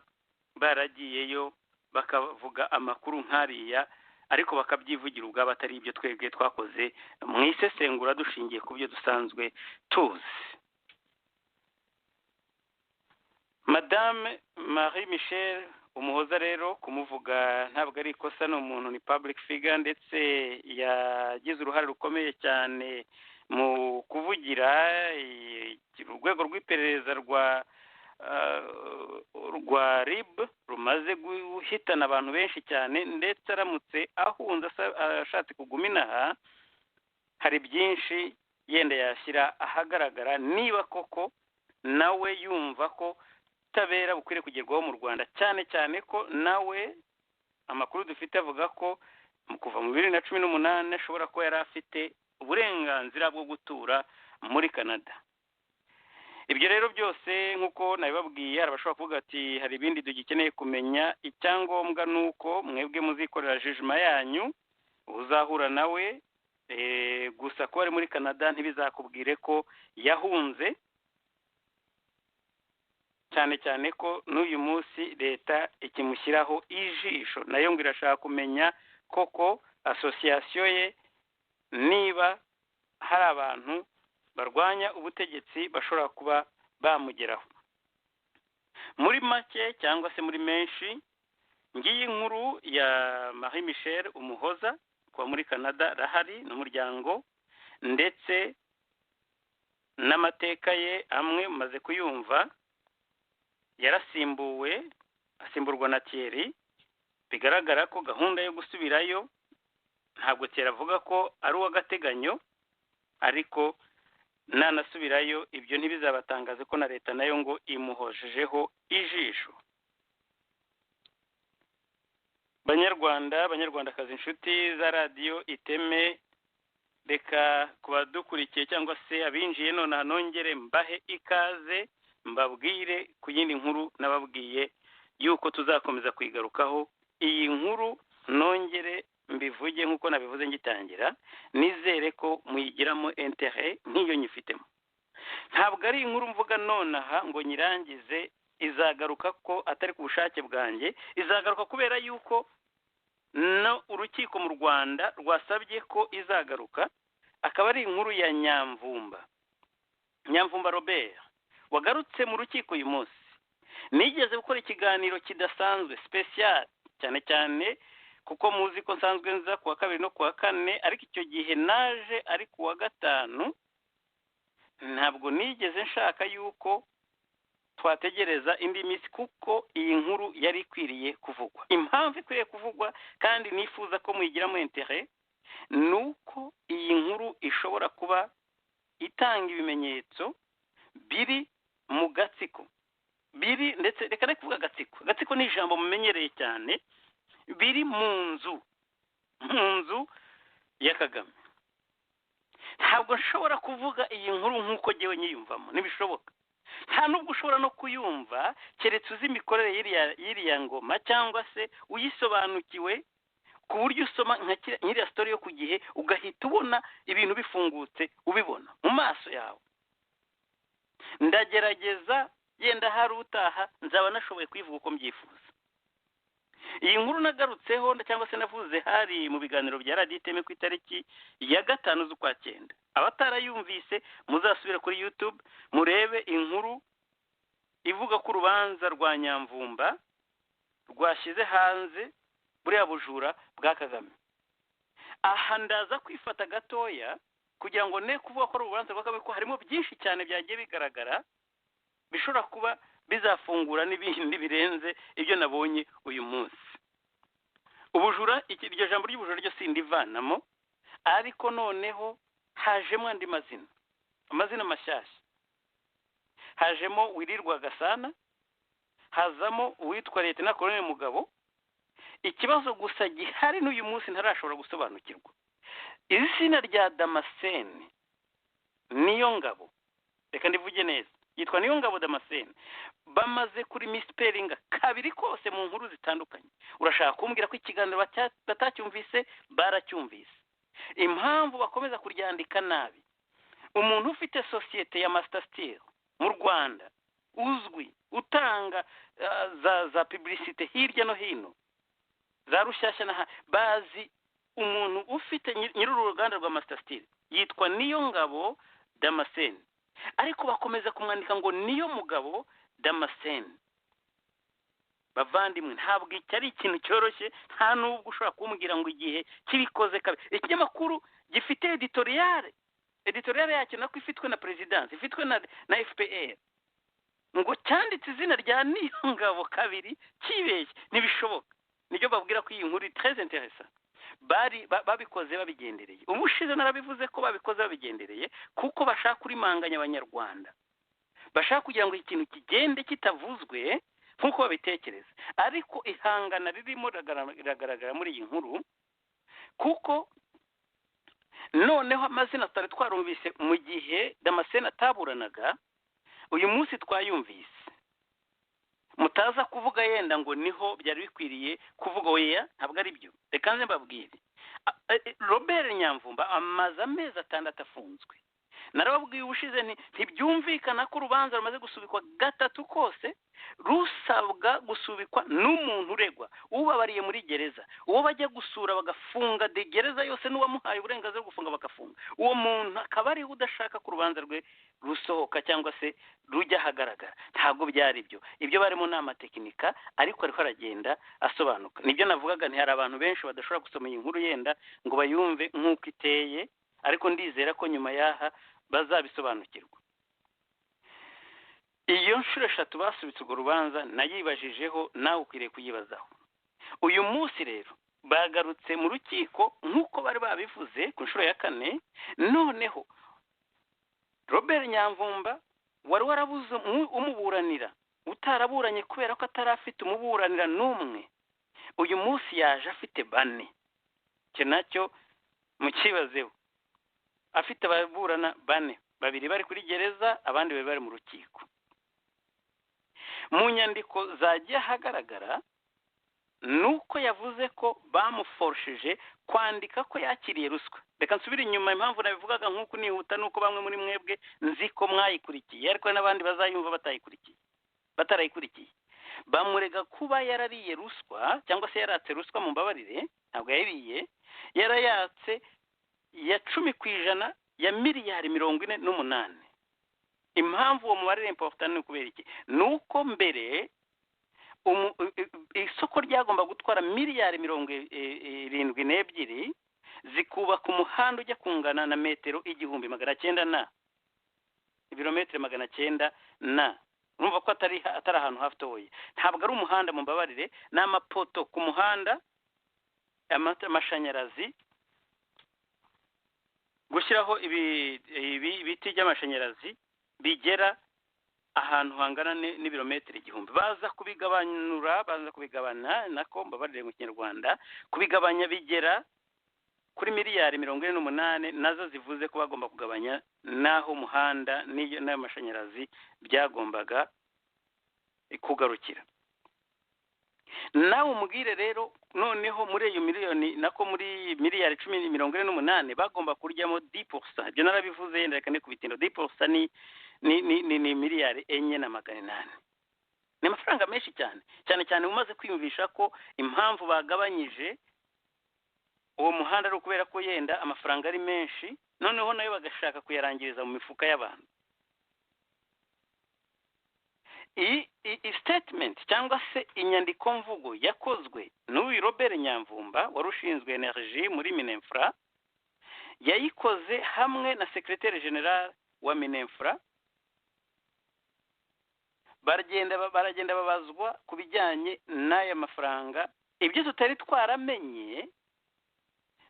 baragiyeyo bakavuga amakuru nkariya, ariko bakabyivugira ubwabo atari ibyo twebwe twakoze mu isesengura dushingiye ku byo dusanzwe tuzi. Madame Marie Michel Umuhoza rero kumuvuga ntabwo ari ikosa, ni umuntu, ni public figure, ndetse yagize uruhare rukomeye cyane mu kuvugira urwego rw'iperereza rwa RIB rumaze guhitana abantu benshi cyane, ndetse aramutse ahunze ashatse kuguma inaha, hari byinshi yenda yashyira ahagaragara niba koko nawe yumva ko ubutabera bukwiriye kugerwaho mu Rwanda, cyane cyane ko nawe amakuru dufite avuga ko kuva mu 2018 ashobora kuba yari afite uburenganzira bwo gutura muri Canada. Ibyo rero byose nk'uko nabibabwiye, hari abashobora kuvuga ati hari ibindi dugikeneye kumenya, icyangombwa nuko mwebwe muzikorera judgment yanyu, uzahura nawe gusa ko ari muri Canada ntibizakubwire ko yahunze, cyane cyane ko n'uyu munsi leta ikimushyiraho ijisho, nayo ngo irashaka kumenya koko association ye niba hari abantu barwanya ubutegetsi bashobora kuba bamugeraho. Muri make cyangwa se muri menshi, ngiyi nkuru ya Marie Michel Umuhoza kuba muri Canada rahari n'umuryango, ndetse n'amateka ye amwe maze kuyumva. Asimburwa na Thierry, bigaragara ko gahunda yo gusubirayo ntabwo keravuga ko ari uw'agateganyo, ariko nanasubirayo ibyo ntibizabatangaze ko na leta nayo ngo imuhojejeho ijisho. banyarwandakazi, inshuti za radiyo Iteme, reka kubadukurikiye cyangwa se abinjiye none nongere mbahe ikaze, mbabwire ku yindi nkuru nababwiye yuko tuzakomeza kwigarukaho. Iyi nkuru nongere mbivuge nk'uko nabivuze ngitangira, nizere ko muyigiramo intérêt nk'iyo nyifitemo. Ntabwo ari inkuru mvuga nonaha ngo nyirangize, izagaruka ko atari ku bushake bwanjye, izagaruka kubera yuko no urukiko mu Rwanda rwasabye ko izagaruka. Akaba ari inkuru ya Nyamvumba Robert, wagarutse mu rukiko uyu munsi. Nigeze gukora ikiganiro kidasanzwe special, cyane cyane kuko muzi ko nsanzwe nza kuwa kabiri no kuwa kane, ariko icyo gihe naje ari kuwa gatanu. Ntabwo nigeze nshaka yuko twategereza indi minsi, kuko iyi nkuru yari ikwiriye kuvugwa. Impamvu ikwiriye kuvugwa kandi nifuza ko muyigiramo intérêt, nuko iyi nkuru ishobora kuba itanga ibimenyetso biri mu gatsiko, biri ndetse reka ne kuvuga agatsiko ni ijambo mumenyereye cyane, biri mu nzu ya Kagame. Ntabwo nshobora kuvuga iyi nkuru nk'uko jyewe nyiyumvamo, ntibishoboka. Nta nubwo ushobora no kuyumva keretse uzi imikorere y'iriya ngoma, cyangwa se uyisobanukiwe ku buryo usoma nk'iriya story yo ku Gihe ugahita ubona ibintu bifungutse, ubibona mu maso yawe. Ndagerageza, yenda hari utaha nzaba nashoboye kwivuga uko mbyifuza. Iyi nkuru nagarutseho cyangwa se navuze hari mu biganiro bya Radio Iteme ku itariki ya 5 z'ukwa 9. Abatarayumvise muzasubire kuri YouTube murebe inkuru ivuga ko urubanza rwa Nyamvumba rwashyize hanze buriya bujura bwa Kagame. Aha ndaza kwifata gatoya kugira ngo ne kuvuga ko urubanza rwa Kagame ko harimo byinshi cyane byagiye bigaragara, bishobora kuba bizafungura n'ibindi birenze ibyo nabonye uyu munsi. Ubujura, iryo jambo ry'ubujura ryo sindivanamo, ariko noneho hajemo andi amazina mashyashya. Hajemo Wirirwa Gasana, hazamo uwitwa Lieutenant Colonel Mugabo. Ikibazo gusa gihari n'uyu munsi ntarashobora gusobanukirwa, izina rya Damascene Niyongabo, reka ndivuge neza, yitwa Niyongabo Damascene, bamaze kuri mispellinga kabiri kose mu nkuru zitandukanye. Urashaka kumbwira ko ikiganiro batacyumvise? Baracyumvise. Impamvu bakomeza kuryandika nabi, umuntu ufite societe ya Master Steel mu Rwanda uzwi, utanga za publicité hirya no hino, za Rushyashya na bazi umuntu ufite nyir'uru ruganda rwa Master Steel yitwa Niyongabo Damascene, ariko bakomeza kumwandika ngo Niyo Mugabo Damascene. Bavandimwe, ntabwo ari ikintu cyoroshye, nta nubwo ushobora kumbwira ngo igihe kibikoze kabe. Ikinyamakuru gifite editoriale yacyo nako ifitwe na presidence, ifitwe na FPR, ngo cyanditse izina rya Niyongabo kabiri kibeshye, ntibishoboka. Nibyo babwira ko iyi nkuru très intéressant. Babikoze babigendereye. Ubushize narabivuze ko babikoze babigendereye kuko bashaka kurimanganya abanyarwanda, bashaka kugira ngo ikintu kigende kitavuzwe nk'uko babitekereza. Ariko ihangana ririmo riragaragara muri iyi nkuru, kuko noneho amazina tutari twarumvise mu gihe Damascene ataburanaga, uyu munsi twayumvise. Mutaza kuvuga yenda ngo niho byari bikwiriye kuvuga, oya, ntabwo ari byo. Reka nze mbabwire, Robert Nyamvumba amaze amezi 6 afunzwe. Narababwiye ubushize ntibyumvikana ko urubanza rumaze gusubikwa 3 kose, rusabwa gusubikwa n'umuntu uregwa ubabariye muri gereza, uwo bajya gusura bagafunga de gereza yose, n'uwamuhaye uburenganzira bwo gufunga bakafunga. Uwo muntu akaba ari udashaka ku rubanza rwe rusohoka cyangwa se rujya hagaragara. Ntabwo byari byo. Ibyo barimo nama tekinika, ariko ariko aragenda asobanuka. Nibyo navugaga, hari abantu benshi badashobora gusoma iyi nkuru yenda ngo bayumve nk'uko iteye, ariko ndizera ko nyuma yaha bazabisobanukirwa. Iyo nshuro 3 basubitse urwo rubanza nayibajijeho, nawe ukwiriye kuyibazaho. Uyu munsi rero bagarutse mu rukiko nk'uko bari babivuze ku nshuro ya 4. Noneho Robert Nyamvumba wari warabuze umuburanira, utaraburanye kubera ko atarafite umuburanira n'umwe, uyu munsi yaje afite 4. Cyo nacyo mukibazeho, afite ababurana 4, 2 bari kuri gereza, abandi bari mu rukiko. Mu nyandiko zagiye hagaragara nuko yavuze ko bamuforshije kwandika ko yakiriye ruswa. Reka nsubire inyuma, impamvu nabivugaga nk'uko nihuta nuko bamwe muri mwebwe nzi ko mwayikurikiye, ariko n'abandi bazayumva batarayikurikiye. Bamurega kuba yarariye ruswa cyangwa se yaratse ruswa, mu mbabarire, ntabwo yariye, yarayatse ya 10% ya miliyari 48. Impamvu uwo mubare important ni kubera iki? Nuko mbere isoko ryagomba gutwara miliyari 72 zikubaka umuhanda ujya kungana na metero 1900 na ibirometero 900 na. Urumva ko atari ahantu hafitoye, ntabwo ari umuhanda, mu mbabarire, n'amapoto ku muhanda, amashanyarazi, gushyiraho ibiti by'amashanyarazi bigera ahantu hangana n'ibirometero 1000. baza kubigabana nako mbabarire mu Kinyarwanda, kubigabanya bigera kuri miliyari 48, nazo zivuze ko bagomba kugabanya naho umuhanda n'amashanyarazi byagombaga kugarukira. Nawe umubwire rero, noneho muri iyo miliyoni nako muri miliyari 1048 bagomba kuryamo 10%. Ibyo narabivuze, yenda reka ne kubitindo. 10% ni miliyari 4,800. Ni amafaranga menshi cyane cyane umaze kwiyumvisha ko impamvu bagabanyije uwo muhanda ari ukubera ko yenda amafaranga ari menshi, noneho nayo bagashaka kuyarangiriza mu mifuka y'abantu. Iyi statement cyangwa se inyandiko mvugo yakozwe n'uyu Robert Nyamvumba warushinzwe energy muri Minefra, yayikoze hamwe na secrétaire général wa Minefra. Baragenda babazwa kubijyanye n'aya mafaranga. Ibyo tutari twaramenye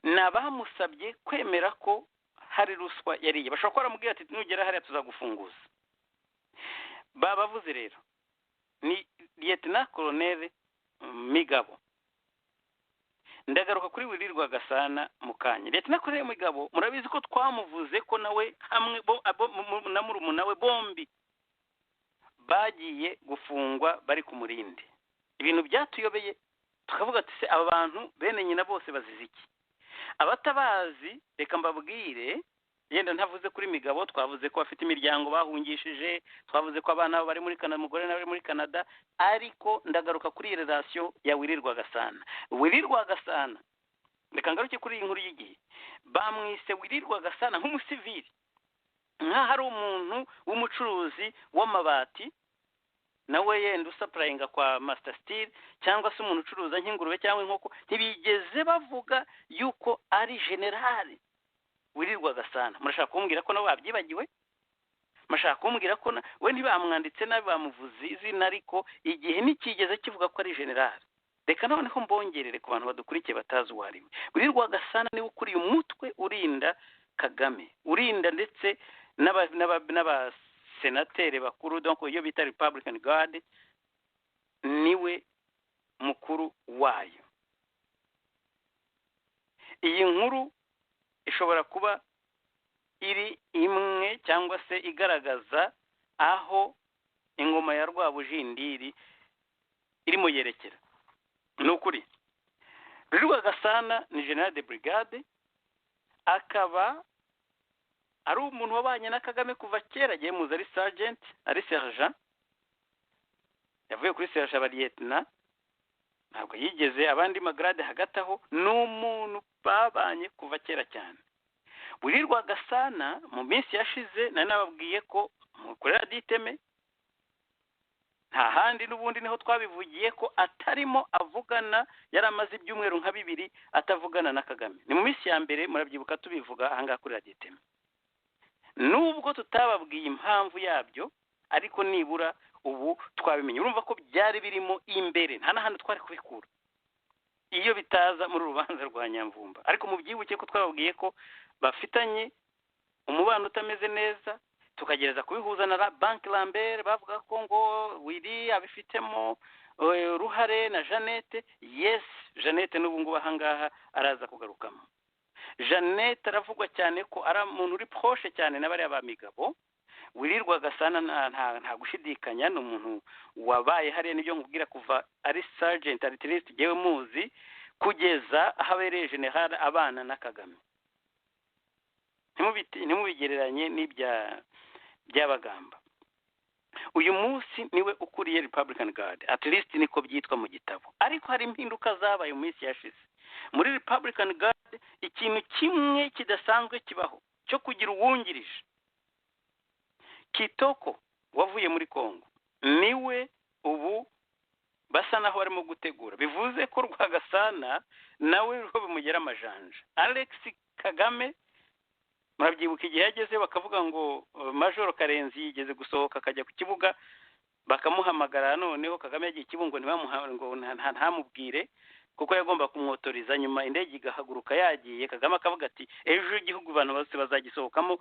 nabamusabye kwemera ko hari ruswa yariye. Bashobora ko baramubwira ati nugera hariya tuzagufunguza. Babavuze rero ni Lieutenant Colonel Migabo. Ndagaruka kuri Wirirwa Gasana mukanye. Lieutenant Colonel Migabo murabizi ko twamuvuze ko nawe hamwe na murumuna we bombi bagiye gufungwa bari ku Murindi. Ibintu byatuyobeye, tukavuga ati se aba bantu bene nyina bose bazize iki? Abatabazi reka mbabwire, yenda ntavuze kuri Migabo, twavuze ko afite imiryango bahungishije, twavuze ko abana bari muri Canada, umugore nawe muri Canada, ariko ndagaruka kuri relation ya Wirirwa Gasana. Wirirwa Gasana, reka ngaruke kuri iyi nkuru y'igihe. Bamwise Wirirwa Gasana nk'umusivili, nka hari umuntu w'umucuruzi w'amabati nawe yenda usapurayinga kwa Master Steel, cyangwa se umuntu ucuruza nk'ingurube cyangwa inkoko. Ntibigeze bavuga yuko ari generali Wirirwa Gasana. Murashaka kumbwira ko nawe babyibagiwe? Murashaka kumbwira ko we ntibamwanditse nabi, bamuvuze izina, ariko igihe nikigeze kivuga ko ari generali. Reka noneho mbongerere ku bantu badukurikiye batazi uwo ari we. Wirirwa Gasana niwe ukuriye umutwe urinda Kagame, urinda ndetse n'abasenateri bakuru, donc iyo bita Republican Guard, niwe mukuru wayo. Iyi nkuru ishobora kuba iri imwe cyangwa se igaragaza aho ingoma ya Rwabujindiri irimo yerekera. Ni ukuri Wirirwa Gasana ni General de Brigade, akaba ari umuntu wabanye na Kagame kuva kera. Agiye muzi ari sergeant, ari sergeant, yavuye kuri sergeant aba lieutenant, ntabwo yigeze abandi magrade hagati aho. Ni umuntu babanye kuva kera cyane. Wirirwa Gasana mu minsi yashize nari nababwiye ko mukorera diteme, nta handi n'ubundi niho twabivugiye ko atarimo avugana, yari amaze ibyumweru nka 2 atavugana na Kagame. Ni mu minsi ya mbere, murabyibuka tubivuga ahangaha kuri diteme. Nubwo tutababwiye impamvu yabyo, ariko nibura ubu twabimenye. Urumva ko byari birimo imbere, nta n'ahandi twari kubikura. iyo bitaza muri urubanza rwa Nyamvumba. Ariko mu byibuke ko twababwiye ko bafitanye umubano utameze neza, tukagereza kubihuza na Banki Lambert bavuga ko ngo Willy abifitemo ruhare na Jeannette. Yes, Jeannette n'ubu ngubu ahangaha araza kugarukamo. Jeannette aravugwa cyane ko ari umuntu uri proche cyane n'abariya ba Migabo. Willy Rwagasana nta gushidikanya, ni umuntu wabaye hariya n'ibyo nkubwira kuva ari sergeant artillery yewe muzi kugeza ahabereye general abana na Kagame. Ntimubigereranye by'abagamba. Uyu munsi niwe ukuriye Republican Guard, at least niko byitwa mu gitabo. Ariko hari impinduka zabaye mu minsi yashize. Muri Republican Guard ikintu kimwe kidasanzwe kibaho cyo kugira uwungirije. Kitoko wavuye muri Kongo niwe ubu basa naho barimo gutegura. Bivuze ko Rwagasana nawe ruho bimugera amajanja. Alex Kagame murabyibuka igihe yageze bakavuga ngo Major Karenzi yigeze gusohoka akajya ku kibuga, bakamuhamagara noneho Kagame yagiye ikibungo ngo ntamubwire kuko yagomba kumwotoriza. Nyuma indege igahaguruka yagiye, Kagame akavuga ati ejo igihugu abantu bose bazagisohokamo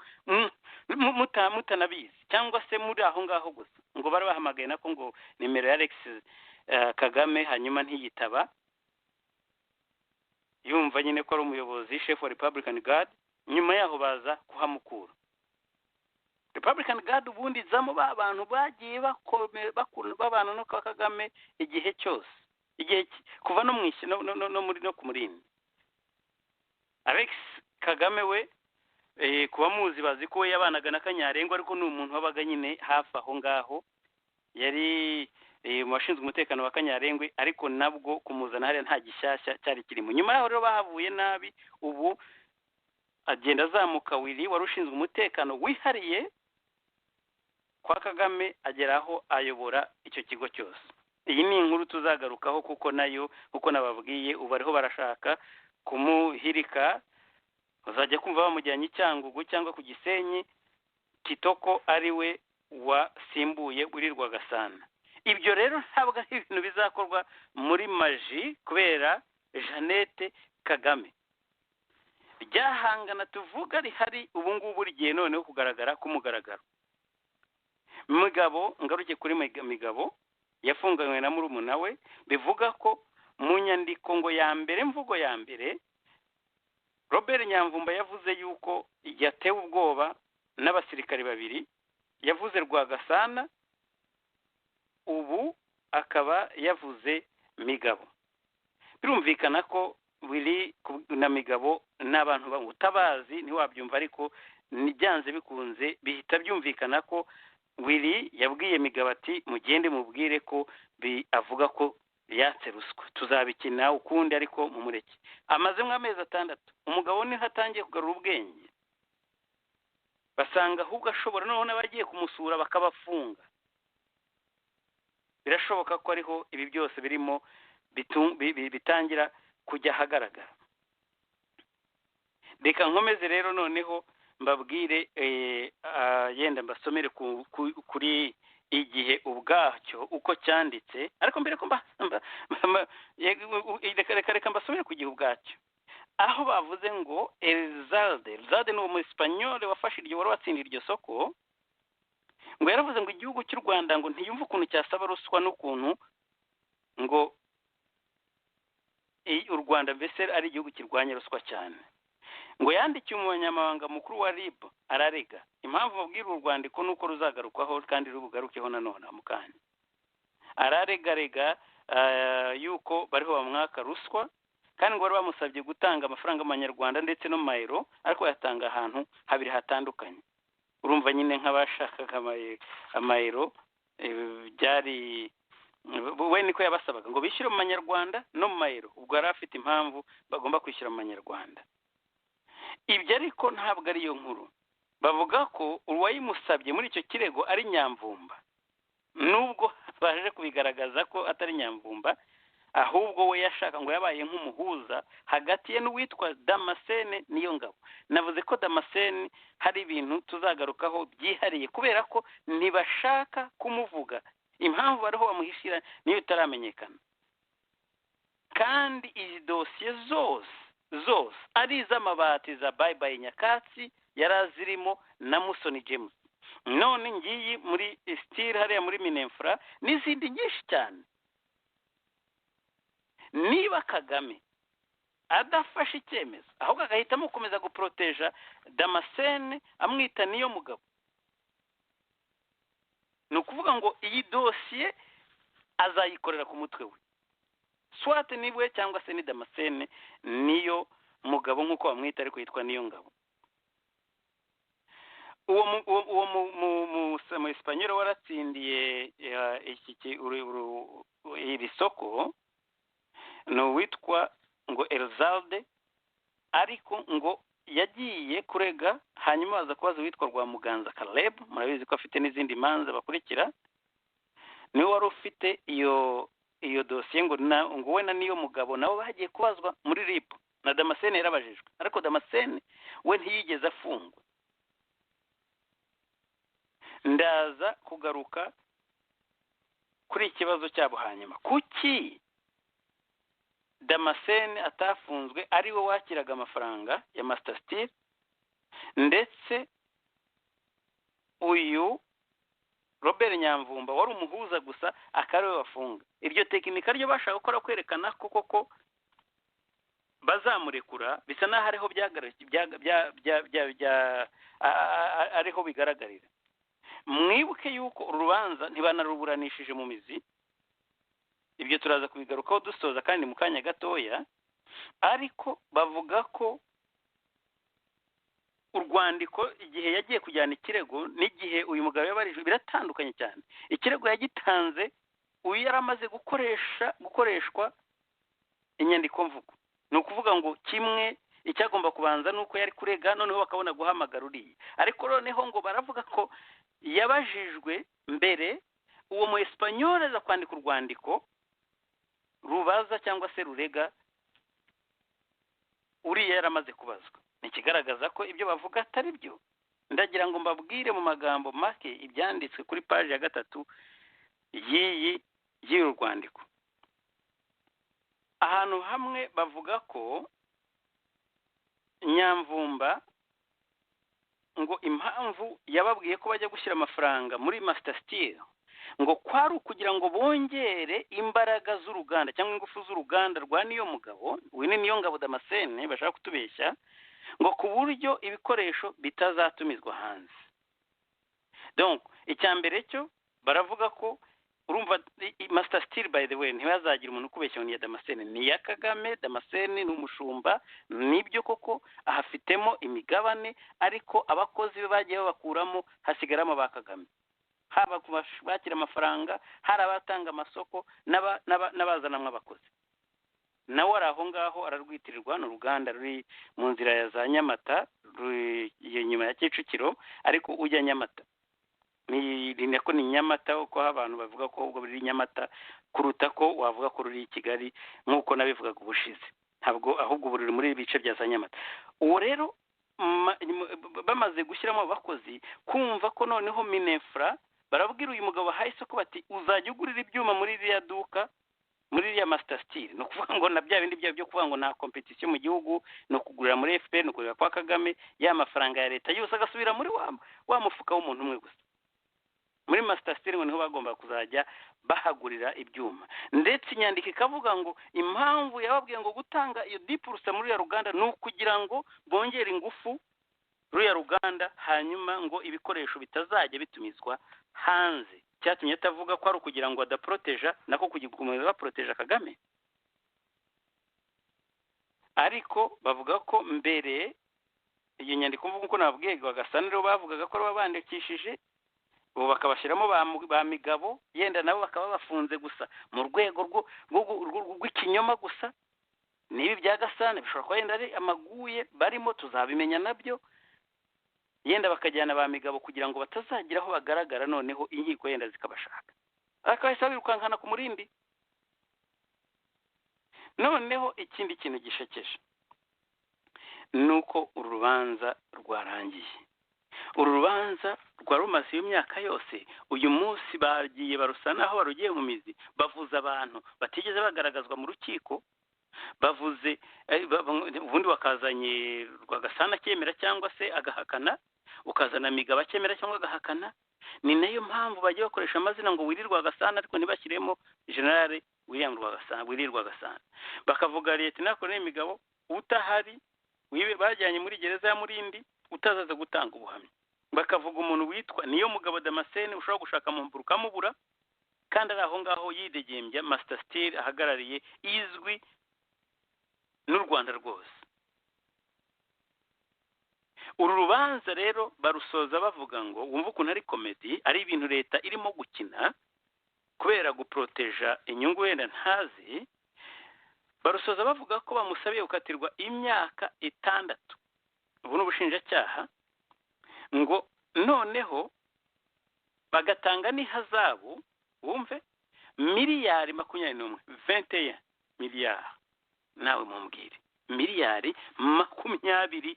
mutanabizi cyangwa se muri aho ngaho gusa. Ngo bari bahamagaye nako ngo nimero ya Alex Kagame, hanyuma ntiyitaba, yumva nyine ko ari umuyobozi chef wa Republican Guard. Nyuma yaho baza kuhamukura. Republican Guard ubundi zamo abantu bagiye babana no kwa Kagame igihe cyose, igihe kuva no mwishi no muri no kumurindi. Alex Kagame we kuba muzi bazi ko yabanaga na Kanyarengwa, ariko ni umuntu wabaga nyine hafi aho ngaho, yari mu bashinzwe umutekano wa Kanyarengwe, ariko nabwo kumuzana hariya nta gishyashya cyari kirimo. Nyuma yaho rero bahavuye nabi, ubu agenda azamuka Willy wari ushinzwe umutekano wihariye kwa Kagame, ageraho ayobora icyo kigo cyose. Iyi ni inkuru tuzagarukaho kuko nayo kuko nababwiye ubu ariho barashaka kumuhirika. Uzajya kumva bamujyanye icyangugu cyangwa ku Gisenyi, Kitoko ari we wasimbuye Willy Rwagasana. Ibyo rero ntabwo ari ibintu bizakorwa muri maji kubera Jeannette Kagame. Ryahangana tuvuga rihari ubu ngubu rigiye noneho kugaragara kumugaragaro. Mugabo, ngaruke kuri Migabo, yafunganywe na murumuna we. Bivuga ko mu nyandiko ngo ya mbere, mvugo ya mbere, Robert Nyamvumba yavuze yuko yatewe ubwoba n'abasirikari babiri, yavuze Rwagasana, ubu akaba yavuze Migabo. Birumvikana ko Willy na Migabo n'abantu utabazi ntiwabyumva, ariko nibyanze bikunze bihita byumvikana ko Willy yabwiye Migabo ati mugende mubwire ko avuga ko yatse ruswa, tuzabikina ukundi ariko mumureke. Amaze amezi 6 umugabo ni hatangiye kugarura ubwenge, basanga ahubwo ashobora none abagiye kumusura bakabafunga. Birashoboka ko ariho ibi byose birimo bitangira kujya hagaragara. Reka nkomeze rero noneho mbabwire yenda mbasomere kuri igihe ubwacyo uko cyanditse, ariko mbere ko reka mbasomere ku gihe ubwacyo, aho bavuze ngo Elzalde ni umu-Espanyol wafashe iryo wari watsindiye iryo soko, ngo yaravuze ngo igihugu cy'u Rwanda ngo ntiyumva ukuntu cyasaba ruswa n'ukuntu ngo u Rwanda mbese ari igihugu kirwanya ruswa cyane. Ngo yandikiye umunyamabanga mukuru wa RIB ararega. Impamvu babwira u Rwandiko nuko ruzagarukwaho kandi rubugarukeho nanone mukanya. Ararega yuko bariho bamwaka ruswa, kandi ngo bari bamusabye gutanga amafaranga y'amanyarwanda ndetse no mayero, ariko yatanga ahantu habiri hatandukanye. Urumva nyine nk'abashakaga amayero byari we niko yabasabaga ngo bishyire mu manyarwanda no mu mayero. Ubwo yari afite impamvu bagomba kwishyira mu manyarwanda. Ibyo ariko ntabwo ari yo nkuru. Bavuga ko uwayimusabye muri icyo kirego ari Nyamvumba, nubwo baje kubigaragaza ko atari Nyamvumba, ahubwo we yashaka ngo yabaye nk'umuhuza hagati ye n'uwitwa Damascene Niyongabo. Navuze ko Damascene hari ibintu tuzagarukaho byihariye kubera ko ntibashaka kumuvuga. Impamvu bariho bamuhishira niyo itaramenyekana, kandi izi dosiye zose ari iz'amabati za bayibayi nyakatsi yari azirimo na Musoni James. None ngiyi muri sitire hariya muri Minefra n'izindi nyinshi cyane. Niba Kagame adafashe icyemezo ahubwo agahitamo gukomeza guporoteja Damascene amwita niyo mugabo, ni ukuvuga ngo iyi dosiye azayikorera ku mutwe we, swate niwe cyangwa se ni Damascene niyo mugabo nk'uko bamwita ariko yitwa niyo ngabo. uwo mu Espanyol waratsindiye iri soko ni uwitwa ngo Elzalde, ariko ngo yagiye kurega hanyuma baza kubaza uwitwa Rwamuganza Caleb, murabizi ko afite n'izindi manza bakurikira, niwe wari ufite iyo dosiye ngo we na niyo mugabo nabo bagiye kubazwa muri RIB na Damascene yarabajijwe, ariko Damascene we ntiyigeze afungwa. Ndaza kugaruka kuri ikibazo cyabo hanyuma. Kuki Damascene atafunzwe ari we wakiraga amafaranga ya Master Steel, ndetse uyu Robert Nyamvumba wari umuhuza gusa akariwe wafunga? Iryo tekinika ryo bashaka gukora kwerekana ko koko bazamurekura, bisa naho ariho ariho bigaragarira. Mwibuke yuko urubanza ntibanaruburanishije mu mizi, ibyo turaza kubigarukaho dusoza kandi mu kanya gatoya, ariko bavuga ko urwandiko igihe yagiye kujyana ikirego n'igihe uyu mugabo yabarijwe biratandukanye cyane. Ikirego yagitanze uyu yaramaze gukoreshwa inyandiko mvugo, ni ukuvuga ngo kimwe icyagomba kubanza nuko yari kurega, noneho bakabona guhamagara uriya, ariko noneho ngo baravuga ko yabajijwe mbere uwo mu Espanyol aza kwandika urwandiko rubaza cyangwa se rurega uriya yaramaze kubazwa. Ni ikigaragaza ko ibyo bavuga atari byo. Ndagira ngo mbabwire mu magambo make ibyanditswe kuri paji ya 3 y'iyi rwandiko. Ahantu hamwe bavuga ko Nyamvumba ngo impamvu yababwiye ko bajya gushyira amafaranga muri Master Steel ngo kwari ukugira ngo bongere imbaraga z'uruganda cyangwa ingufu z'uruganda rwa niyo mugabo, we niyo ngabo Damascene bashaka kutubeshya, ngo ku buryo ibikoresho bitazatumizwa hanze. Donc icyambere cyo baravuga ko urumva Master Steel by the way ntibazagira umuntu kubeshya ngo ni ya Damascene, ni ya Kagame. Damascene ni umushumba, nibyo koko ahafitemo imigabane, ariko abakozi be bagiye babakuramo hasigaramo ba Kagame, haba kubakira amafaranga, hari abatanga amasoko n'abazanamwe abakozi. Nawe ari aho ngaho ararwitirirwa n'uruganda ruri mu nzira ya za Nyamata, nyuma ya Kicukiro, ariko ujya Nyamata ni Nyamata, uko abantu bavuga ko ubwo biri Nyamata kuruta ko wavuga ko ruri i Kigali nk'uko nabivugaga ubushize, ntabwo ahubwo buri muri ibice bya za Nyamata. Uwo rero bamaze gushyiramo abakozi, kumva ko noneho Minefra barabwira uyu mugabo hahise ko bati uzajya ugurira ibyuma muri iriya duka, muri iriya Master Steel. No kuvuga ngo na bya bindi byo kuvuga ngo nta competition mu gihugu, no kugurira muri FPR, no kugurira kwa Kagame, ya mafaranga ya leta yose agasubira muri wa mufuka w'umuntu umwe gusa. Muri Master Steel ngo niho bagomba kuzajya bahagurira ibyuma, ndetse inyandiko ikavuga ngo impamvu yababwiye ngo gutanga iyo 10% muri ya ruganda ni ukugira ngo bongere ingufu ruya ruganda, hanyuma ngo ibikoresho bitazajya bitumizwa hanze. Cyatumye atavuga ko ari ukugira ngo adaproteja, nako kugikomeza baproteja Kagame. Ariko bavuga ko mbere iyo nyandiko mvuga uko nababwiye bagasaniro bavugaga ko babandikishije, ubu bakabashyiramo ba migabo, yenda nabo bakaba bafunze gusa mu rwego rw'ikinyoma gusa. Nibi bya Gasana bishobora kuba yenda ari amaguye barimo, tuzabimenya nabyo. Yenda bakajyana ba migabo kugira ngo batazagira aho bagaragara, noneho inkiko yenda zikabashaka, akahise birukankana ku murindi. Noneho ikindi kintu gishekeje nuko uru rubanza rwarangiye. Uru rubanza rwa rumaze imyaka yose, uyu munsi bagiye barusana aho barugiye mu mizi, bavuza abantu batigeze bagaragazwa mu rukiko, bavuze ubundi wakazanye Rwagasana akemera cyangwa se agahakana, ukazana Migabo akemera cyangwa agahakana. Ni nayo mpamvu bagiye bakoresha amazina ngo Willy Rwagasana ariko ntibashyiremo General William Rwagasana, Willy Rwagasana. Bakavuga Lieutenant Colonel Migabo utahari bajyanye muri gereza ya Murindi utazaza gutanga ubuhamya. Bakavuga umuntu witwa Niyo Mugabo Damascene ushobora gushaka mu mburuka mubura kandi ari aho ngaho yidegembya Master Steel ahagarariye izwi n'u Rwanda rwose. Uru rubanza rero barusoza bavuga ngo wumva ukuntu ari komedi, ari ibintu leta irimo gukina kubera guproteja inyungu wenda ntazi. Barusoza bavuga ko bamusabiye gukatirwa imyaka 6. Ubu n'ubushinjacyaha ngo noneho bagatanga n'ihazabu, wumve, miliyari 21, 21 miliyari. Nawe mumbwire, miliyari 21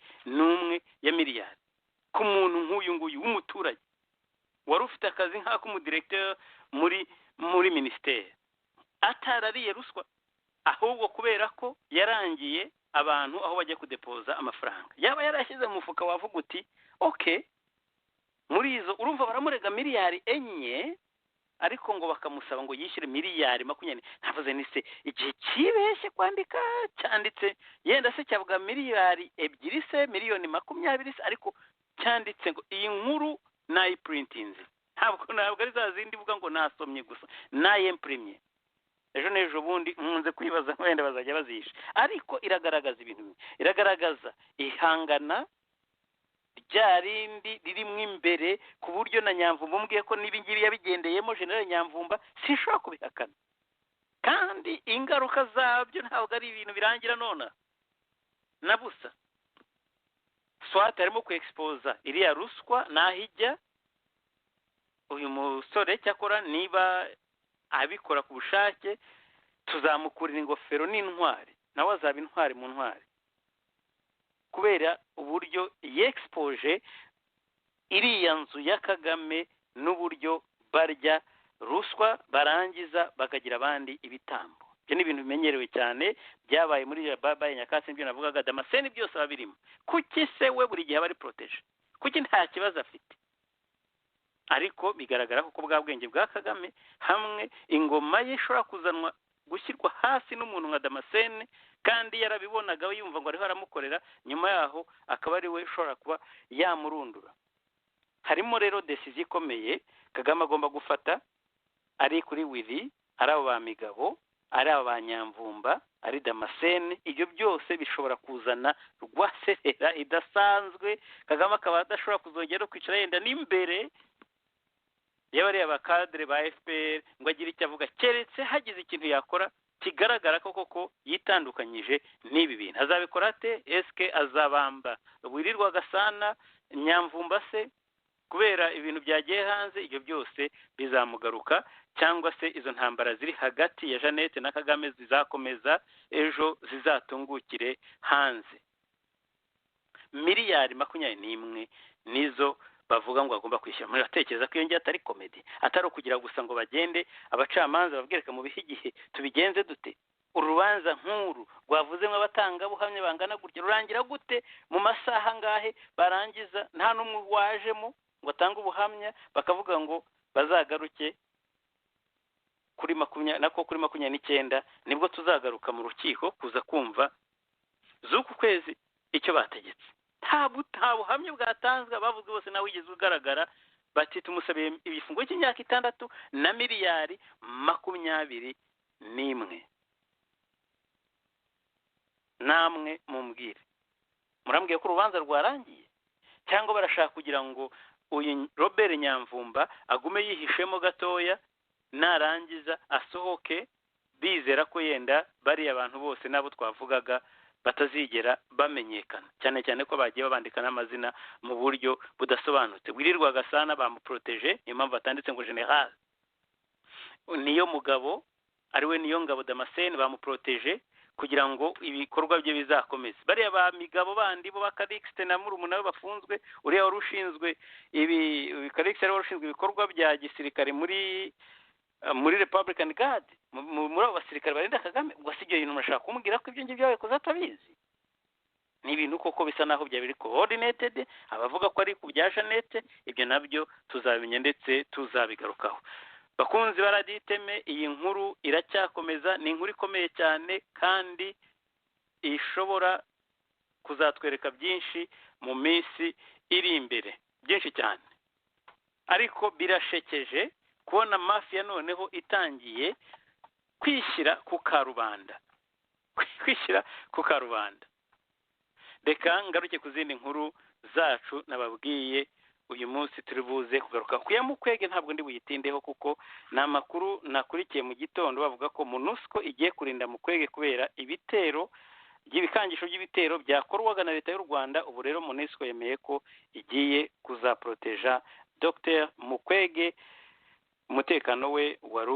ya miliyari ku muntu nk'uyu nguyu w'umuturage wari ufite akazi nk'ak'umudirecteur muri ministeri, atarariye ruswa, ahubwo kubera ko yarangiye abantu aho bajya kudepoza amafaranga. Yaba yarashyize mu mufuka wavuga uti okay, muri izo urumva baramurega miliyari 4, ariko ngo bakamusaba ngo yishyure miliyari 20. Ntavuze ni se igihe kibeshye kwandika cyanditse yenda se cyavuga miliyari 2 se miliyoni 20 se, ariko cyanditse ngo iyi nkuru nayiprintinze. Ntabwo ari za zindi vuga ngo nasomye gusa, nayemprimye. Ejo n'ejo bundi nkunze kwibaza wenda bazajya bazisha, ariko iragaragaza ibintu bimwe. Iragaragaza ihangana ryarindi ririmo imbere ku buryo na Nyamvumba umbwiye ko n'ibingibi yabigendeyemo General Nyamvumba sishobora kubihakana, kandi ingaruka zabyo ntabwo ari ibintu birangira nona na busa. Swat arimo kuexposa iriya ruswa nahijya. Uyu musore cyakora niba abikora ku bushake tuzamukurira ingofero n'intwari, nawe azaba intwari mu ntwari, kubera uburyo yexpoje iriya nzu ya Kagame n'uburyo barya ruswa barangiza bakagira abandi ibitambo. Ibyo ni ibintu bimenyerewe cyane, byabaye muri babaye Nyakatsi, ibyo navugaga Damascene byose babirimo. Kuki se we buri gihe bari protege? Kuki nta kibazo afite? Ariko bigaragara ko bwa bwenge bwa Kagame hamwe ingoma ye ishobora kuzanwa gushyirwa hasi n'umuntu nka Damascene, kandi yarabibonaga yumva ngo ariho aramukorera, nyuma yaho akaba ari we ushobora kuba yamurundura. Harimo rero decision ikomeye Kagame agomba gufata, ari kuri Willy, ari abo ba Migabo, ari abo ba Nyamvumba, ari Damascene. Ibyo byose bishobora kuzana rwaserera idasanzwe. Kagame akaba adashobora kuzongera kwicara yenda n'imbere y'abari abakadre ba FPR ngo agire icyo avuga, keretse hagize ikintu yakora kigaragara ko koko yitandukanyije n'ibi bintu. Azabikora ate? Eske azabamba Willy Rwagasana, Nyamvumba se kubera ibintu byagiye hanze? Ibyo byose bizamugaruka, cyangwa se izo ntambara ziri hagati ya Jeannette na Kagame zizakomeza ejo zizatungukire hanze. Miliyari 21 nizo bavuga ngo agomba kwishyura. Muri atekereza ko iyo ngiye atari komedi, atari ukugira gusa ngo bagende abacamanza babwireka mu bihigihe tubigenze dute. Urubanza nkuru rwavuze ngo abatanga buhamya bangana gutya rurangira gute? Mu masaha ngahe barangiza nta n'umwe wajemo ngo atange ubuhamya, bakavuga ngo bazagaruke kuri 29 nibwo tuzagaruka mu rukiko kuza kumva z'uku kwezi icyo bategetse. Nta buhamya bwatanzwe, bavuze bose nawe wigeze ugaragara, bati tumusabiye ibifungo cy'imyaka 6 na miliyari 21. Namwe mumbwire, murambwiye ko urubanza rwarangiye cyangwa barashaka kugira ngo uyu Robert Nyamvumba agume yihishemo gatoya, narangiza asohoke bizera ko yenda bari abantu bose nabo twavugaga batazigera bamenyekana, cyane cyane ko bagiye babandika n'amazina mu buryo budasobanutse. Willy Rwagasana bamuproteje, impamvu batanditse ngo General Niyo Mugabo, ariwe Niyo Ngabo Damascene bamuproteje kugira ngo ibikorwa bye bizakomeze. Bariya ba Migabo bandi bo bakarixte na murumuna we bafunzwe, uriya wari ushinzwe Karixte wari ushinzwe ibikorwa bya gisirikare muri muri Republican Guard muri abo basirikare barinda Kagame. Ubwo si ibyo bintu murashaka kumubwira ko ibyo ngibyo yakoze atabizi? Ni ibintu koko bisa naho bya biri coordinated. Abavuga ko ari ku bya Jeannette, ibyo nabyo tuzabimenya ndetse tuzabigarukaho. Bakunzi baraditeme, iyi nkuru iracyakomeza, ni inkuru ikomeye cyane kandi ishobora kuzatwereka byinshi mu minsi iri imbere, byinshi cyane. Ariko birashekeje kubona mafia noneho itangiye kwishyira ku karubanda. Reka ngaruke ku zindi nkuru zacu nababwiye uyu munsi turi buze kugaruka ku ya Mukwege. Ntabwo ndi buyitindeho kuko ni amakuru nakurikiye mu gitondo bavuga ko MONUSCO igiye kurinda Mukwege kubera ibitero by'ibikangisho by'ibitero byakorwaga na leta y'u Rwanda. Ubu rero MONUSCO yemeye ko igiye kuzaproteja Dr Mukwege. Umutekano we wari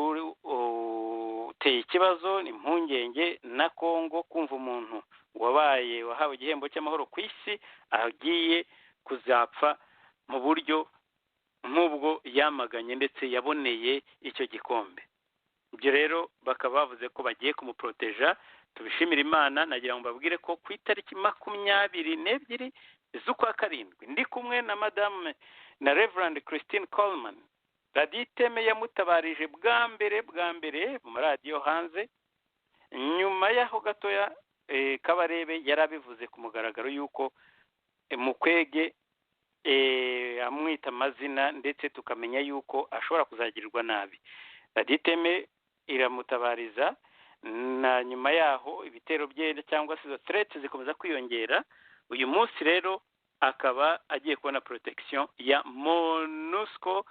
uteye ikibazo, ni impungenge na Kongo kumva umuntu wahawe igihembo cy'amahoro ku isi agiye kuzapfa mu buryo nk'ubwo yamaganye ndetse yaboneye icyo gikombe. Ibyo rero bakaba bavuze ko bagiye kumuproteja. Tubishimira Imana. Nagira ngo mbabwire ko ku itariki 22 z'ukwa karindwi ndi kumwe na Madame na Reverend Christine Coleman. Raditeme yamutabarije bwa mbere mu radio hanze. Nyuma yaho gatoya Kabarebe yarabivuze ku mugaragaro yuko Mukwege amwita amazina ndetse tukamenya yuko ashobora kuzagirirwa nabi. Raditeme iramutabariza, na nyuma yaho ibitero bye cyangwa se threats zikomeza kwiyongera. Uyu munsi rero akaba agiye kubona protection ya MONUSCO.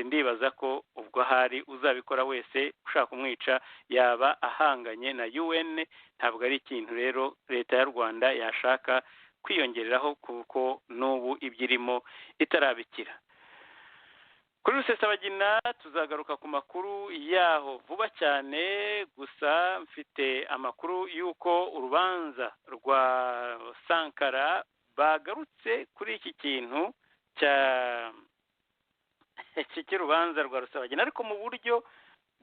Ndibaza ko ubwo hari uzabikora wese ushaka kumwica yaba ahanganye na UN. Ntabwo ari ikintu rero leta y'u Rwanda yashaka kwiyongereraho kuko n'ubu ibyirimo itarabikira. Kuri Rusesabagina tuzagaruka ku makuru yaho vuba cyane. Gusa mfite amakuru y'uko urubanza rwa Sankara bagarutse kuri iki kintu cy'urubanza rwa Rusesabagina, ariko mu buryo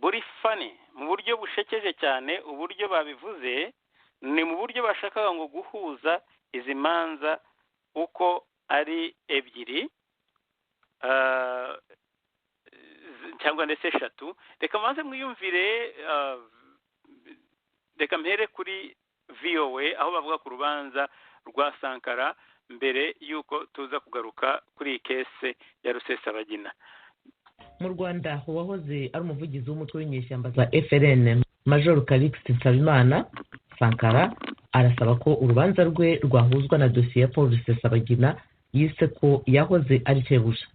buri funny, mu buryo bushekeje cyane. Uburyo babivuze ni mu buryo bashakaga ngo guhuza izi manza uko ari ebyiri cyangwa ndetse eshatu. Reka maze mwiyumvire, reka mpere kuri VOA aho bavuga ku rubanza rwa Sankara mbere yuko tuza kugaruka kuri iyi kese ya Rusesabagina. Mu Rwanda uwahoze ari umuvugizi w'umutwe w'inyeshyamba za FLN Major Calixte Nsabimana Sankara arasaba ko urubanza rwe rwahuzwa na dosiye ya Paul Rusesabagina yise ko yahoze ari Shebuja.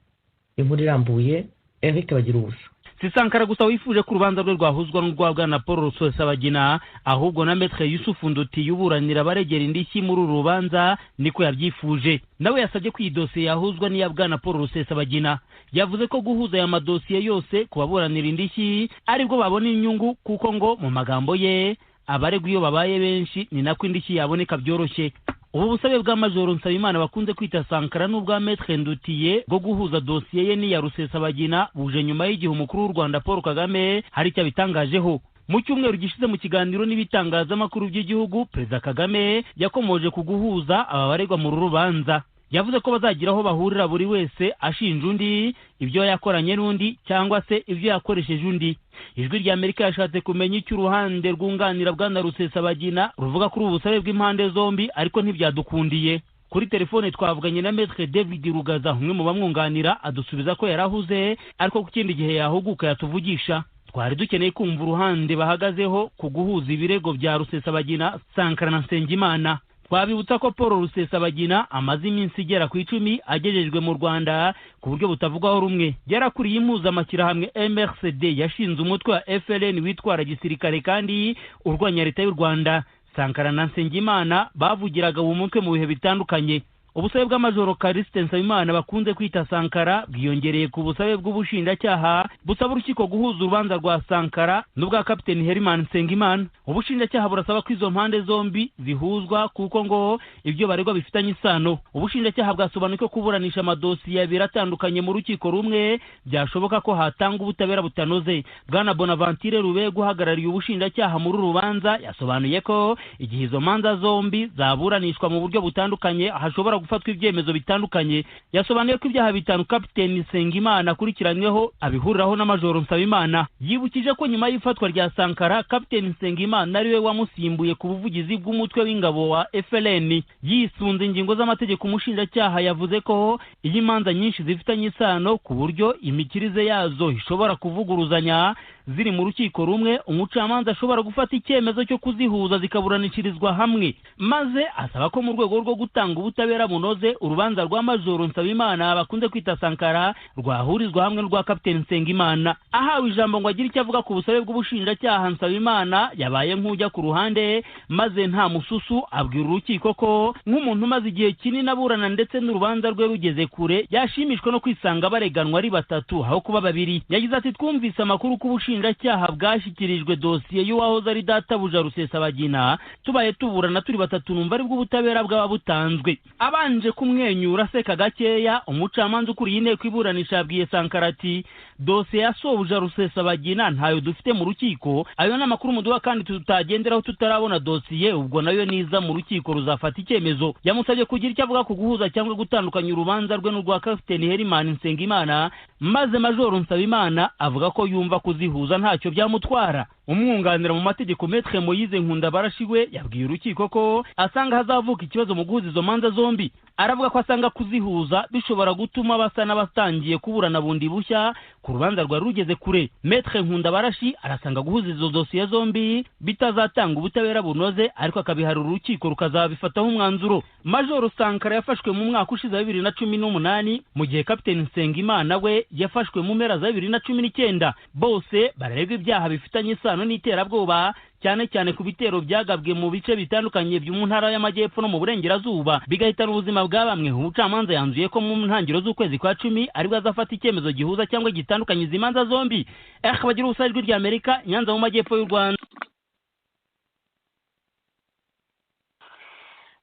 Inkuru irambuye Eric Bagirubusa. Si Sankara gusa wifuje ko urubanza rwe rwahuzwa n'urwabwa na Paul Rusesabagina, ahubwo na Maître Yusuf Nduti yuburanira baregera indishyi muri uru rubanza niko yabyifuje. Nawe yasabye ko iyi dosiye yahuzwa n'iyabwa na Paul Rusesabagina. Yavuze ko guhuza aya madosiye yose kubaburanira indishyi aribwo babona inyungu, kuko ngo mu magambo ye abaregwa iyo babaye benshi ni nako indishyi yaboneka byoroshye. Ubu busabe bwa Major Nsabimana bakunze kwita Sankara n'ubwa Maître Ndutiye bwo guhuza dosiye ye n'iya Rusesabagina buje nyuma y'igihe umukuru w'u Rwanda Paul Kagame hari icyo bitangajeho. Mu cyumweru gishize mu kiganiro n'ibitangazamakuru by'igihugu, Perezida Kagame yakomoje ku guhuza aba baregwa mu rubanza. Yavuze ko bazagira aho bahurira buri wese ashinja undi ibyo yakoranye n'undi cyangwa se ibyo yakoresheje undi. Ijwi rya Amerika yashatse kumenya icyo uruhande rwunganira bwana Rusesabagina ruvuga kuri ubu busabe bw'impande zombi, ariko ntibyadukundiye. Kuri telefone twavuganye na Maître David Rugaza, umwe mu bamwunganira, adusubiza ko yarahuze ariko ku kindi gihe yahuguka yatuvugisha. Twari dukeneye kumva uruhande bahagazeho ku guhuza ibirego bya Rusesabagina, Sankara na Nsengimana. Twabibutsa ko Paul Rusesabagina amaze iminsi igera ku 10 agejejwe mu Rwanda ku buryo butavugwaho rumwe. Yarakuriye impuzamashyirahamwe MRCD yashinze umutwe wa FLN witwara gisirikare kandi urwanya leta y'u Rwanda. Sankara na Nsengimana bavugiraga uwo mutwe mu bihe bitandukanye. ubusabe bw'amajoro Callixte Nsabimana bakunze kwita Sankara bwiyongereye ku busabe bw'ubushinjacyaha busaba urukiko guhuza urubanza rwa Sankara n'ubwa Kapiteni Herman Nsengimana. Ubushinjacyaha burasaba ko izo mpande zombi zihuzwa kuko ngo ibyo baregwa bifitanye isano. Ubushinjacyaha bwasobanuye ko kuburanisha amadosiye abiri atandukanye mu rukiko rumwe byashoboka ko hatanga ubutabera butanoze. Bwana Bonaventure Rubego uhagarariye ubushinjacyaha muri rubanza yasobanuye ko igihe izo manza zombi zaburanishwa mu buryo butandukanye hashobora gufatwa ibyemezo bitandukanye. Yasobanuye ko ibyaha bitanu Kapiteni Nsengimana akurikiranyweho abihuriraho na Majoro Nsabimana. Yibukije ko nyuma y'ifatwa rya Sankara Kapiteni Nsengimana ariwe wamusimbuye ku buvugizi bw'umutwe w'ingabo wa FLN. Yisunze ingingo z'amategeko umushinjacyaha yavuze ko iyi manza nyinshi zifitanye isano ku buryo imikirize yazo ishobora kuvuguruzanya ziri mu rukiko rumwe, umucamanza ashobora gufata icyemezo cyo kuzihuza zikaburanishirizwa hamwe, maze asaba ko mu rwego rwo gutanga ubutabera bunoze urubanza rwa Majoro Nsabimana bakunze kwita Sankara rwahurizwa hamwe n'urwa Kapiteni Nsengimana. Ahawe ijambo ngo agire icyo avuga ku busabe bw'ubushinjacyaha, Nsabimana yabaye nk'ujya ku ruhande maze nta mususu abwira urukiko ko nk'umuntu umaze igihe kinini aburana ndetse n'urubanza rwe rugeze kure yashimishwa no kwisanga bareganwa ari batatu aho kuba babiri. Yagize ati twumvise amakuru ko ubushinjacyaha bwashyikirijwe dosiye y'uwahoze ari databuja Rusesabagina, tubaye tuburana turi batatu numva ari bw'ubutabera bwaba butanzwe. Abanje kumwenyura aseka gakeya, umucamanza ukuriye inteko iburanisha yabwiye Sankara ati dosiye ya Sobuja Rusesabagina ntayo dufite mu rukiko, ayo n'amakuru muduha kandi tutagenderaho tutarabona dosiye, ubwo nayo niza mu rukiko ruzafata icyemezo. Yamusabye kugira icyo avuga ku guhuza cyangwa gutandukanya urubanza rwe n'urwa Kapiteni Herman Nsengimana, maze Majoro Nsabimana avuga ko yumva kuzihuza ntacyo byamutwara. Umwunganira mu mategeko Maître Moise Nkundabarashi we yabwiye urukiko ko asanga hazavuka ikibazo mu guhuza izo manza zombi. Aravuga ko asanga kuzihuza bishobora gutuma basa n'abatangiye kuburana bundi bushya ku rubanza rwa rugeze kure. Maître Nkundabarashi arasanga guhuza izo dosiye zombi bitazatanga ubutabera bunoze, ariko akabiharura urukiko rukazabifataho umwanzuro. Majoro Sankara yafashwe mu mwaka ushize 2018 mu gihe Kapiteni Nsengimana we yafashwe mu mpera za 2019. Bose bararegwa ibyaha bifitanye isano n'iterabwoba, cyane cyane ku bitero byagabwe mu bice bitandukanye byo mu ntara y'amajyepfo no mu burengerazuba bigahitana ubuzima bwa bamwe. Umucamanza yanzuye ko mu ntangiriro z'ukwezi kwa 10 aribwo azafata icyemezo gihuza cyangwa gitandukanye izi manza zombi. Bagira ubusajwi rya Amerika, Nyanza mu majyepfo y'u Rwanda.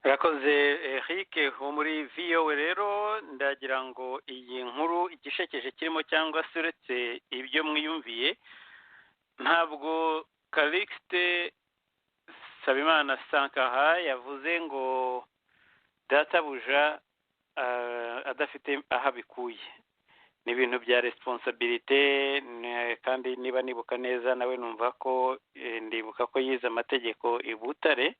Rakoze Eric ho muri VOA. Rero ndagira ngo iyi nkuru igishekeje kirimo cyangwa se uretse ibyo mwiyumviye, ntabwo Callixte Nsabimana Sankara yavuze ngo databuja adafite aho abikuye. Ni ibintu bya responsabilité, kandi niba nibuka neza nawe numva ko ndibuka ko yize amategeko i Butare.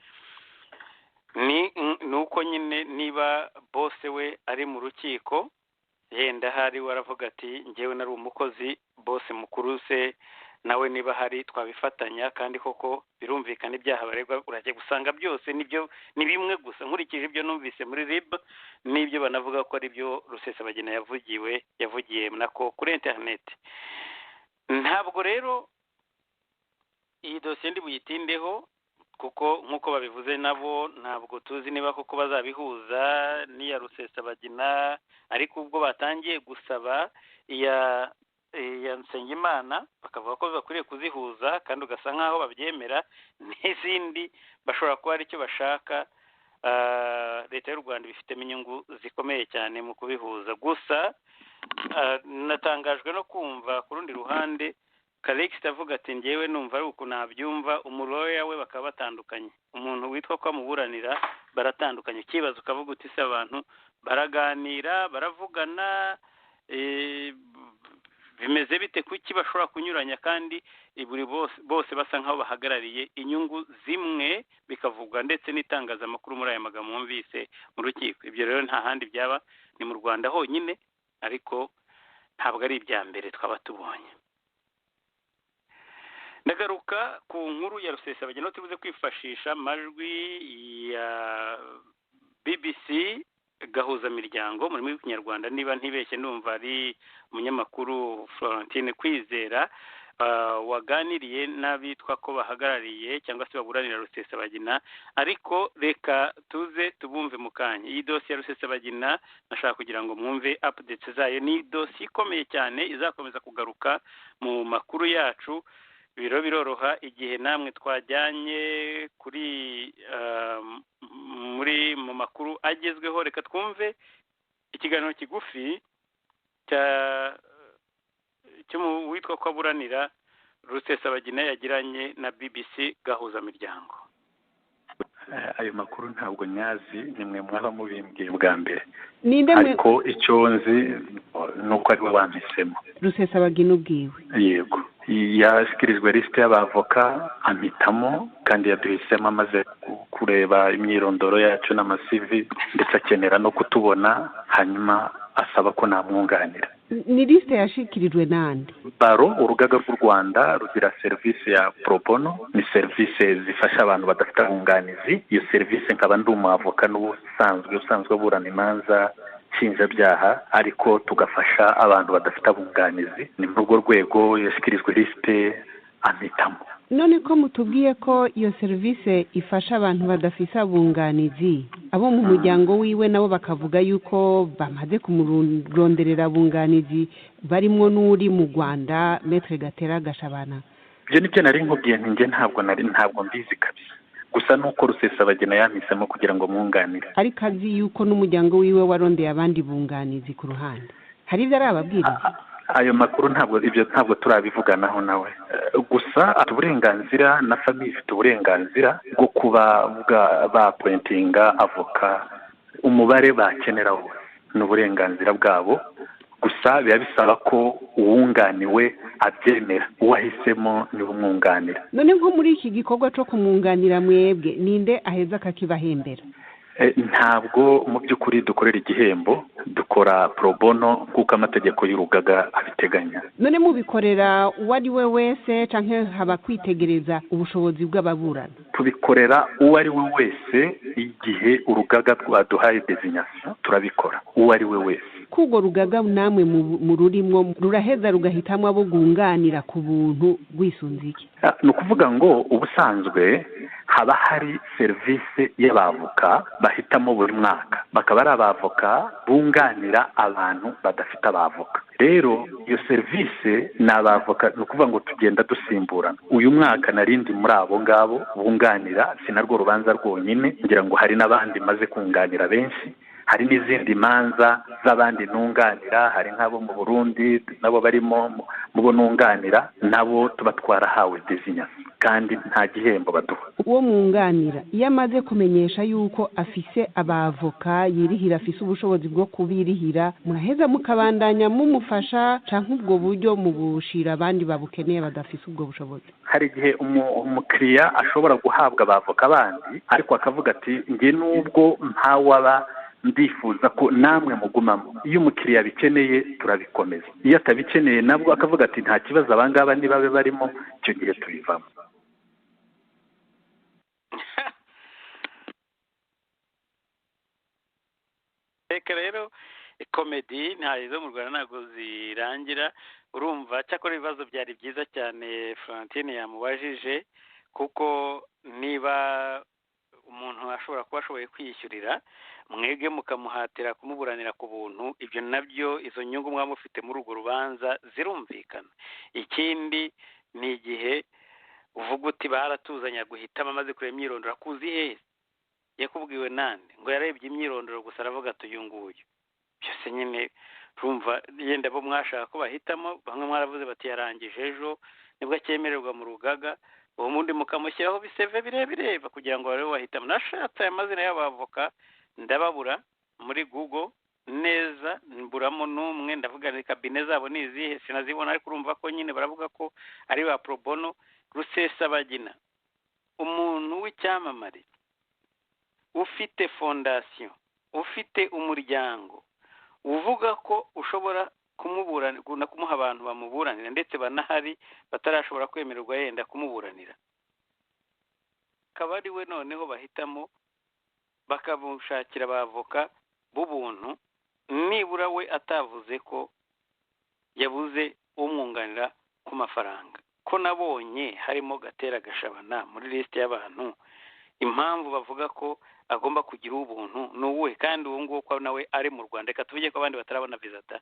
Nuko nyine niba bose we ari mu rukiko, yenda hari waravuga ati njyewe nari umukozi, bose mukuru se nawe niba hari twabifatanya, kandi koko birumvikana ibyaha baregwa urajye gusanga byose nibyo ni bimwe gusa. Nkurikije ibyo numvise muri RIB n'ibyo banavuga ko ari byo Rusesabagina yavugiye nako kuri internet. Ntabwo rero iyi dosiye ndi buyitindeho, kuko nk'uko babivuze nabo ntabwo tuzi niba koko bazabihuza n'iya Rusesabagina, ariko ubwo batangiye gusaba iya Nsengimana bakavuga ko bakwiriye kuzihuza, kandi ugasa nk'aho babyemera, n'izindi bashobora kuba ari icyo bashaka. Leta y'u Rwanda ibifitemo inyungu zikomeye cyane mu kubihuza. Gusa natangajwe no kumva ku rundi ruhande Callixte avuga ati njyewe numva ari uko nabyumva, umuroya we bakaba batandukanye, umuntu witwa ko amuburanira baratandukanye. Ikibazo ukavuga uti se abantu baraganira baravugana, bimeze bite kuki bashobora kunyuranya kandi buri bose basa nkaho bahagarariye inyungu zimwe, bikavugwa ndetse n'itangazamakuru muri aya magambo mwumvise mu rukiko. Ibyo rero nta handi byaba, ni mu Rwanda honyine, ariko ntabwo ari ibya mbere twaba tubonye. Ndagaruka ku nkuru ya Rusesabagina, tubuze kwifashisha amajwi ya BBC Gahuzamiryango mu rurimi rw'Ikinyarwanda, niba ntibeshye ndumva ari umunyamakuru Florentine Kwizera waganiriye n'abitwa ko bahagarariye cyangwa se baburanira Rusesabagina, ariko reka tuze tubumve mu kanya. Iyi dosiye ya Rusesabagina nashaka kugira ngo mwumve updates zayo. Ni dosiye ikomeye cyane izakomeza kugaruka mu makuru yacu. Biroroha igihe namwe twajyanye kuri mu makuru agezweho. Reka twumve ikiganiro kigufi witwa ko aburanira Rusesabagina yagiranye na BBC Gahuzamiryango. Ayo makuru ntabwo nyazi, nimwe mwaba mubimbwiye bwa mbere, ninde ariko icyo nzi nuko ari we wampisemo. Rusesabagina ubwiwe? Yego, yashyikirijwe lisite y'abavoka ampitamo, kandi yaduhisemo amaze kureba imyirondoro yacu n'amasivi, ndetse akenera no kutubona, hanyuma asaba ko namwunganira. Ni lisite yashikirijwe nande? Baro, urugaga rw'u Rwanda rugira serivisi ya pro bono, ni serivisi zifasha abantu badafite abunganizi. Iyo serivisi nkaba ndi umwavoka usanzwe burana imanza nshinjabyaha, ariko tugafasha abantu badafite abunganizi. Ni muri urwo rwego yashyikirijwe lisite ampitamo. None ko mutubwiye ko iyo serivisi ifasha abantu badafite abunganizi, abo mu muryango wiwe nabo bakavuga yuko bamaze kumuronderera abunganizi, barimo n'uri mu Rwanda, Maître Gatera Gashabana? Ibyo nibyo nari nkubwiye, ntinge ntabwo mbizi kabisa. Gusa nuko Rusesabagina yampisemo kugira ngo mwunganire. Ariko azi yuko n'umuryango wiwe warondeye abandi bunganizi ku ruhande. Hari ibyo arababwiriza? Ayo makuru ntabwo turabivuganaho nawe. Gusa uburenganzira na famille ifite uburenganzira bwo kuba bapointinga avoka umubare bakenera wose, ni uburenganzira bwabo. Gusa biba bisaba ko uwunganiwe abyemera, uwahisemo niwe umwunganira. None nko muri iki gikorwa cyo kumwunganira mwebwe, ninde aheza akakibahembera? Ntabwo mu by'ukuri dukorera igihembo, dukora pro bono nk'uko amategeko y'urugaga abiteganya. None mubikorera uwo ari we wese canke haba kwitegereza ubushobozi bw'ababurana? Tubikorera uwo ari we wese, igihe urugaga rwaduhaye designation turabikora uwo ari we wese. Kugo rugaga namwe mu rurimwo ruraheza rugahitamo abo gunganira ku buntu rwisunziki? Ni ukuvuga ngo ubusanzwe haba hari serivisi y'abavoka bahitamo buri mwaka, bakaba ari abavoka bunganira abantu badafite abavoka. Rero iyo serivisi ni abavoka, ni ukuvuga ngo tugenda dusimburana. Uyu mwaka narindi muri abo ngabo bunganira, sinarwo rubanza rwonyine, ngira ngo hari n'abandi maze kunganira benshi. Hari n'izindi manza z'abandi nunganira, hari nk'abo mu Burundi nabo barimo mubo nunganira, nabo tuba twarahawe designation kandi nta gihembo baduha. Uwo munganira iyo amaze kumenyesha yuko afise abavoka yirihira, afise ubushobozi bwo kubirihira, muraheza mukabandanya mumufasha canke ubwo buryo mu bushira abandi babukeneye badafise ubwo bushobozi? Hari igihe umukiriya ashobora guhabwa abavoka bandi, ariko akavuga ati nge nubwo mpawaba ndifuza ko namwe mugumamo. Iyo umukiriya bikeneye turabikomeza, iyo atabikeneye nabwo akavuga ati nta kibazo abangaba nibabe barimo, icyo gihe tubivamo. Reka rero komedi ntazo mu Rwanda ntabwo zirangira. Urumva cyakora ibibazo byari byiza cyane Florentine yamubajije, kuko niba umuntu ashobora kuba ashoboye kwiyishyurira, mwebwe mukamuhatira kumuburanira ku buntu, ibyo nabyo izo nyungu mwaba mufite muri urwo rubanza zirumvikana. Ikindi ni igihe uvuga uti baratuzanya guhitamo, amaze kureba imyirondoro, akuzi hehe, yakubwiwe nande, ngo yarebye imyirondoro gusa aravuga ati uyu nguyu. Byose nyine urumva yenda bo mwashaka ko bahitamo, bamwe mwaravuze bati yarangije ejo nibwo acyemererwa mu rugaga, uwo mundi mukamushyiraho biseve birebire kugira ngo barebe wahitamo. Nashatse aya mazina y'abavoka ndababura muri Google neza, mburamo n'umwe, ndavuga ni kabine zabo ni izihe sinazibona, ariko urumva ko nyine baravuga ko ari ba pro bono. Rusesabagina, umuntu w'icyamamare, ufite fondation, ufite umuryango, uvuga ko ushobora kumuburanira, kumuha abantu bamuburanira, ndetse banahari batarashobora kwemererwa yenda kumuburanira, akaba ari we noneho bahitamo bakamushakira abavoka b'ubuntu, nibura we atavuze ko yabuze umwunganira ku mafaranga. ko nabonye harimo Gatera Gashabana muri lisite y'abantu, impamvu bavuga ko agomba kugira ubuntu ni uwuhe? kandi uwo nguwo ko nawe ari mu Rwanda, reka tuvuge ko abandi batarabona vizata.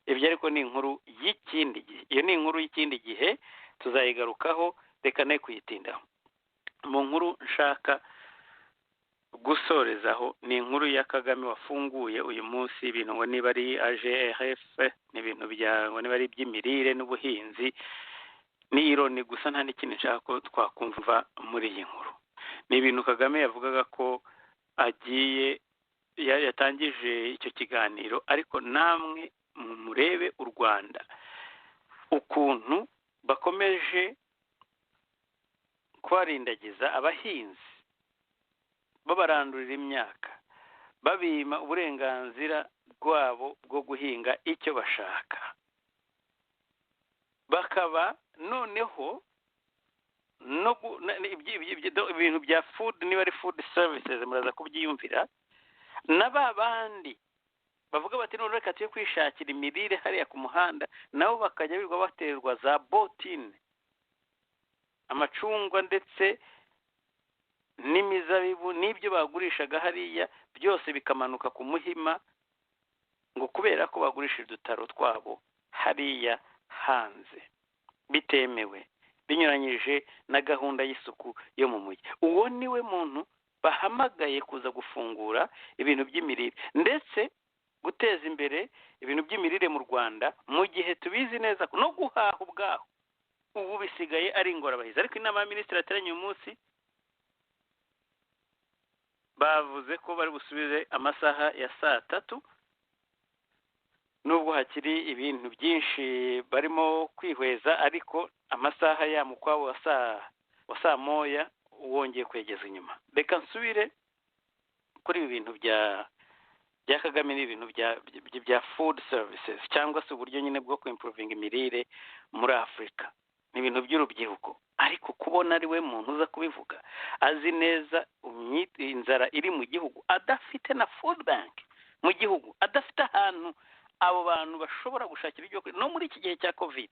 Ibyo ariko ni inkuru y'ikindi gihe, iyo ni inkuru y'ikindi gihe tuzayigarukaho, reka ne kuyitindaho. Mu nkuru nshaka gusorezaho ni inkuru ya Kagame wafunguye uyu munsi ibintu ngo niba ari AGRF, ni ibintu ngo niba ari iby'imirire n'ubuhinzi. Ni ironi gusa, nta n'ikindi nshaka ko twakumva muri iyi nkuru. Ni ibintu Kagame yavugaga ko agiye yatangije icyo kiganiro, ariko namwe murebe u Rwanda ukuntu bakomeje kwarindagiza abahinzi, babarandurira imyaka, babima uburenganzira bwabo bwo guhinga icyo bashaka. Bakaba noneho ibintu bya food, niba ari food services muraza kubyiyumvira, na babandi bavuga bati none reka tuye kwishakira imirire hariya ku muhanda, nabo bakajya birirwa baterwa za botine, amacungwa ndetse n'imizabibu n'ibyo bagurishaga hariya byose bikamanuka ku Muhima, ngo kubera ko bagurisha udutaro twabo hariya hanze bitemewe, binyuranyije na gahunda y'isuku yo mu mujyi. Uwo niwe muntu bahamagaye kuza gufungura ibintu by'imirire ndetse guteza imbere ibintu by'imirire mu Rwanda, mu gihe tubizi neza no guhaha ubwaho ubu bisigaye ari ingorabahizi. Ariko inama ya minisitiri yateranye uyu munsi bavuze ko bari busubize amasaha ya 3:00, nubwo hakiri ibintu byinshi barimo kwihweza, ariko amasaha ya mukwabo wa saa moya wongeye kwegeza inyuma. Reka nsubire kuri ibi bintu bya Kagame n'ibintu bya food services, cyangwa se uburyo nyine bwo kuimprove imirire muri Afurika. Ni ibintu by'urubyiruko, ariko kubona ari we muntu uza kubivuga azi neza inzara iri mu gihugu, adafite na food bank mu gihugu, adafite ahantu abo bantu bashobora gushakira ibyo no muri iki gihe cya covid.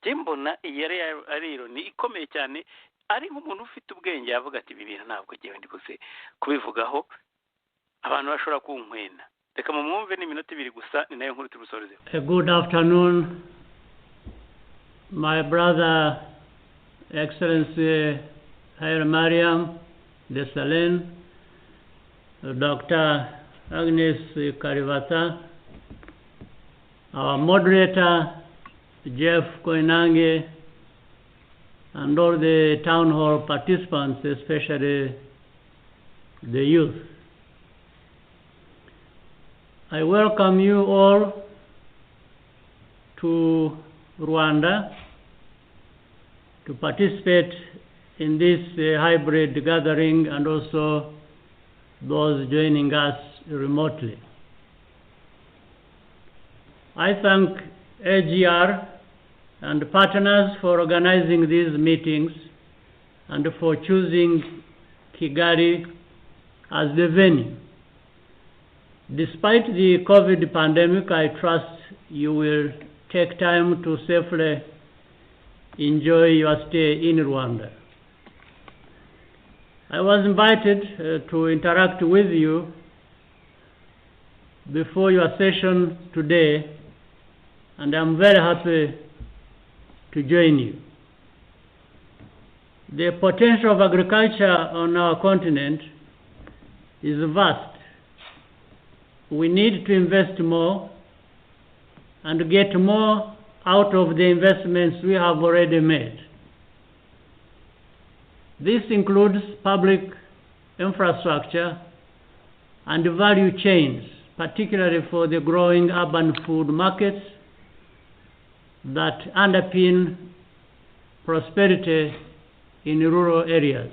Mbona iyi ari ironi ikomeye cyane, ari nk'umuntu ufite ubwenge yavuga ati ibi bintu ntabwo ngewe ndikuze kubivugaho, abantu bashobora kunkwena. Reka mu mwumve ni iminota 2 gusa, ni nayo nkuru turusorezeho. Good afternoon, my brother Excellency Haile Mariam Desalegn, Dr. Agnes Kalibata, our moderator Jeff Koinange, and all the town hall participants, especially the youth. I welcome you all to Rwanda to participate in this hybrid gathering, and also those joining us remotely. I thank AGR and partners for organizing these meetings and for choosing Kigali as the venue. Despite the COVID pandemic, I trust you will take time to safely enjoy your stay in Rwanda. I was invited to interact with you before your session today, and I'm very happy to join you. The potential of agriculture on our continent is vast. We need to invest more and get more out of the investments we have already made. This includes public infrastructure and value chains, particularly for the growing urban food markets that underpin prosperity in rural areas.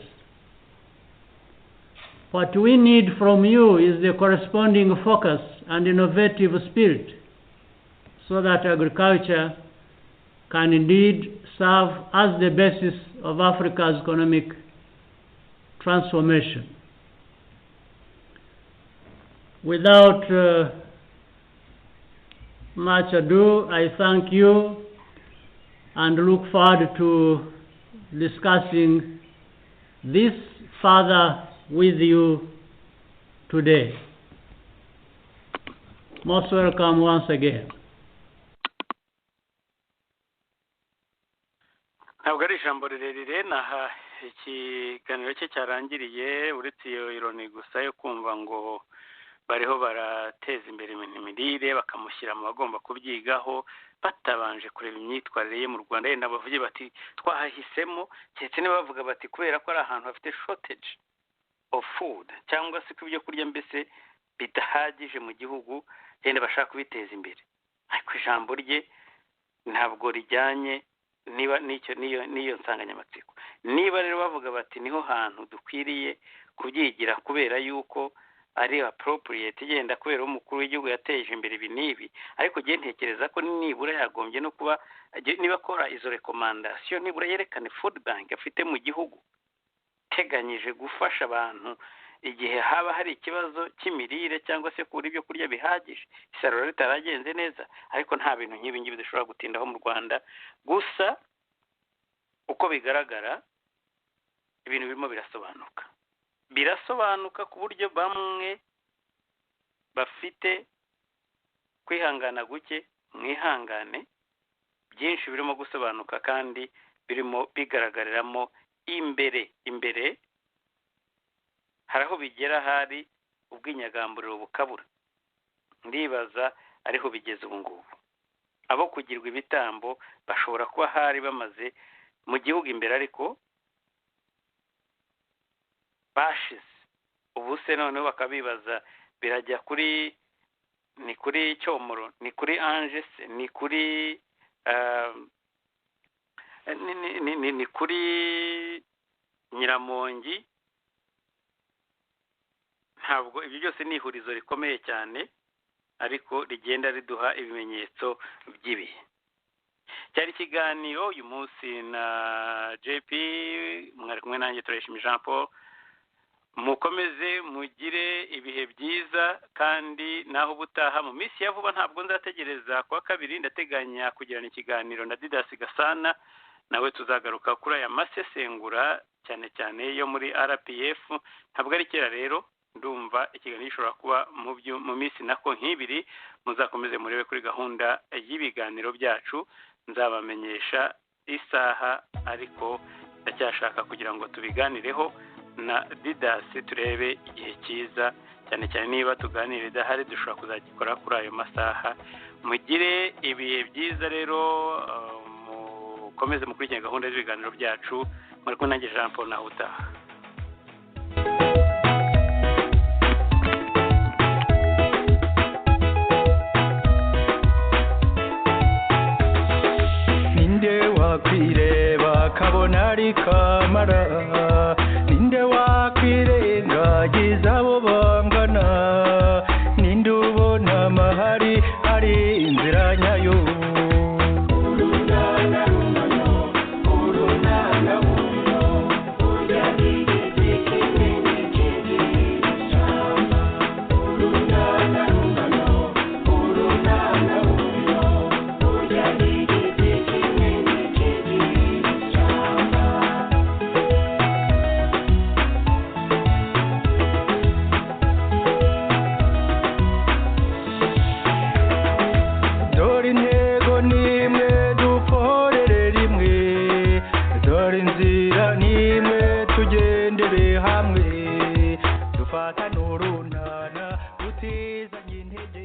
What we need from you is the corresponding focus and innovative spirit so that agriculture can indeed serve as the basis of Africa's economic transformation. Without much ado, I thank you and look forward to discussing this further with you today. Most welcome once again. ntabwo ari ijambo rirerire naha ikiganiro cye cyarangiriye uretse iyo ironi gusa yo kumva ngo bariho barateza imbere imirire bakamushyira mu bagomba kubyigaho batabanje kureba imyitwarire ye mu Rwanda yenda bavuge bati twahahisemo cyetse niba bavuga bati kubera ko ari ahantu hafite shortage of food cyangwa se ko ibyo kurya mbese bidahagije mu gihugu yenda bashaka kubiteza imbere ariko ijambo rye ntabwo rijyanye niba niyo nsanganyamatsiko niba rero bavuga bati niho hantu dukwiriye kubyigira kubera yuko ari appropriate igenda kubera umukuru w'igihugu yateje imbere ibi n'ibi ariko gihe ntekereza ko nibura yagombye no kuba niba akora izo recommendation nibura yerekane food bank afite mu gihugu teganyije gufasha abantu igihe haba hari ikibazo cy'imirire cyangwa se kubura ibyo kurya bihagije isarura ritaragenze neza ariko nta bintu nk'ibi ngibi bishobora gutindaho mu Rwanda gusa uko bigaragara ibintu birimo birasobanuka ku buryo bamwe bafite kwihangana guke mwihangane byinshi birimo gusobanuka kandi birimo bigaragariramo imbere hari aho bigera hari ubwinyagamburiro bukabura ndibaza ariho bigeze ubu ngubu abo kugirwa ibitambo bashobora kuba hari bamaze mu gihugu imbere ariko bashize ubu se noneho bakabibaza birajya ni kuri Cyomoro ni kuri Ange ni kuri ni kuri Nyiramongi ntabwo ibyo byose ni ihurizo rikomeye cyane ariko rigenda riduha ibimenyetso by'ibihe cyari ikiganiro uyu munsi na JP mwari kumwe nanjye Turayishimye Jean Paul mukomeze mugire ibihe byiza kandi naho ubutaha mu minsi ya vuba ntabwo nzategereza kuwa kabiri ndateganya kugirana ikiganiro na Didas Gasana nawe tuzagaruka kuri aya masesengura cyane cyane yo muri RPF ntabwo ari kera rero ndumva ikiganiro gishobora kuba mu minsi nako nk'ibiri muzakomeze murebe kuri gahunda y'ibiganiro byacu nzabamenyesha isaha ariko ndacyashaka kugira ngo tubiganireho na Didas turebe igihe cyiza cyane cyane niba tuganira idahari dushobora kuzagikora kuri ayo masaha mugire ibihe byiza rero mukomeze mukurikirane gahunda z'ibiganiro byacu muri kumwe nanjye Jean Paul naho utaha wakwireba kabona ari kamara ninde wakwirengagiza abo bangana ninde ubona amahari hari inzira nyayo hamwe dufata n'urunana tutizanye intege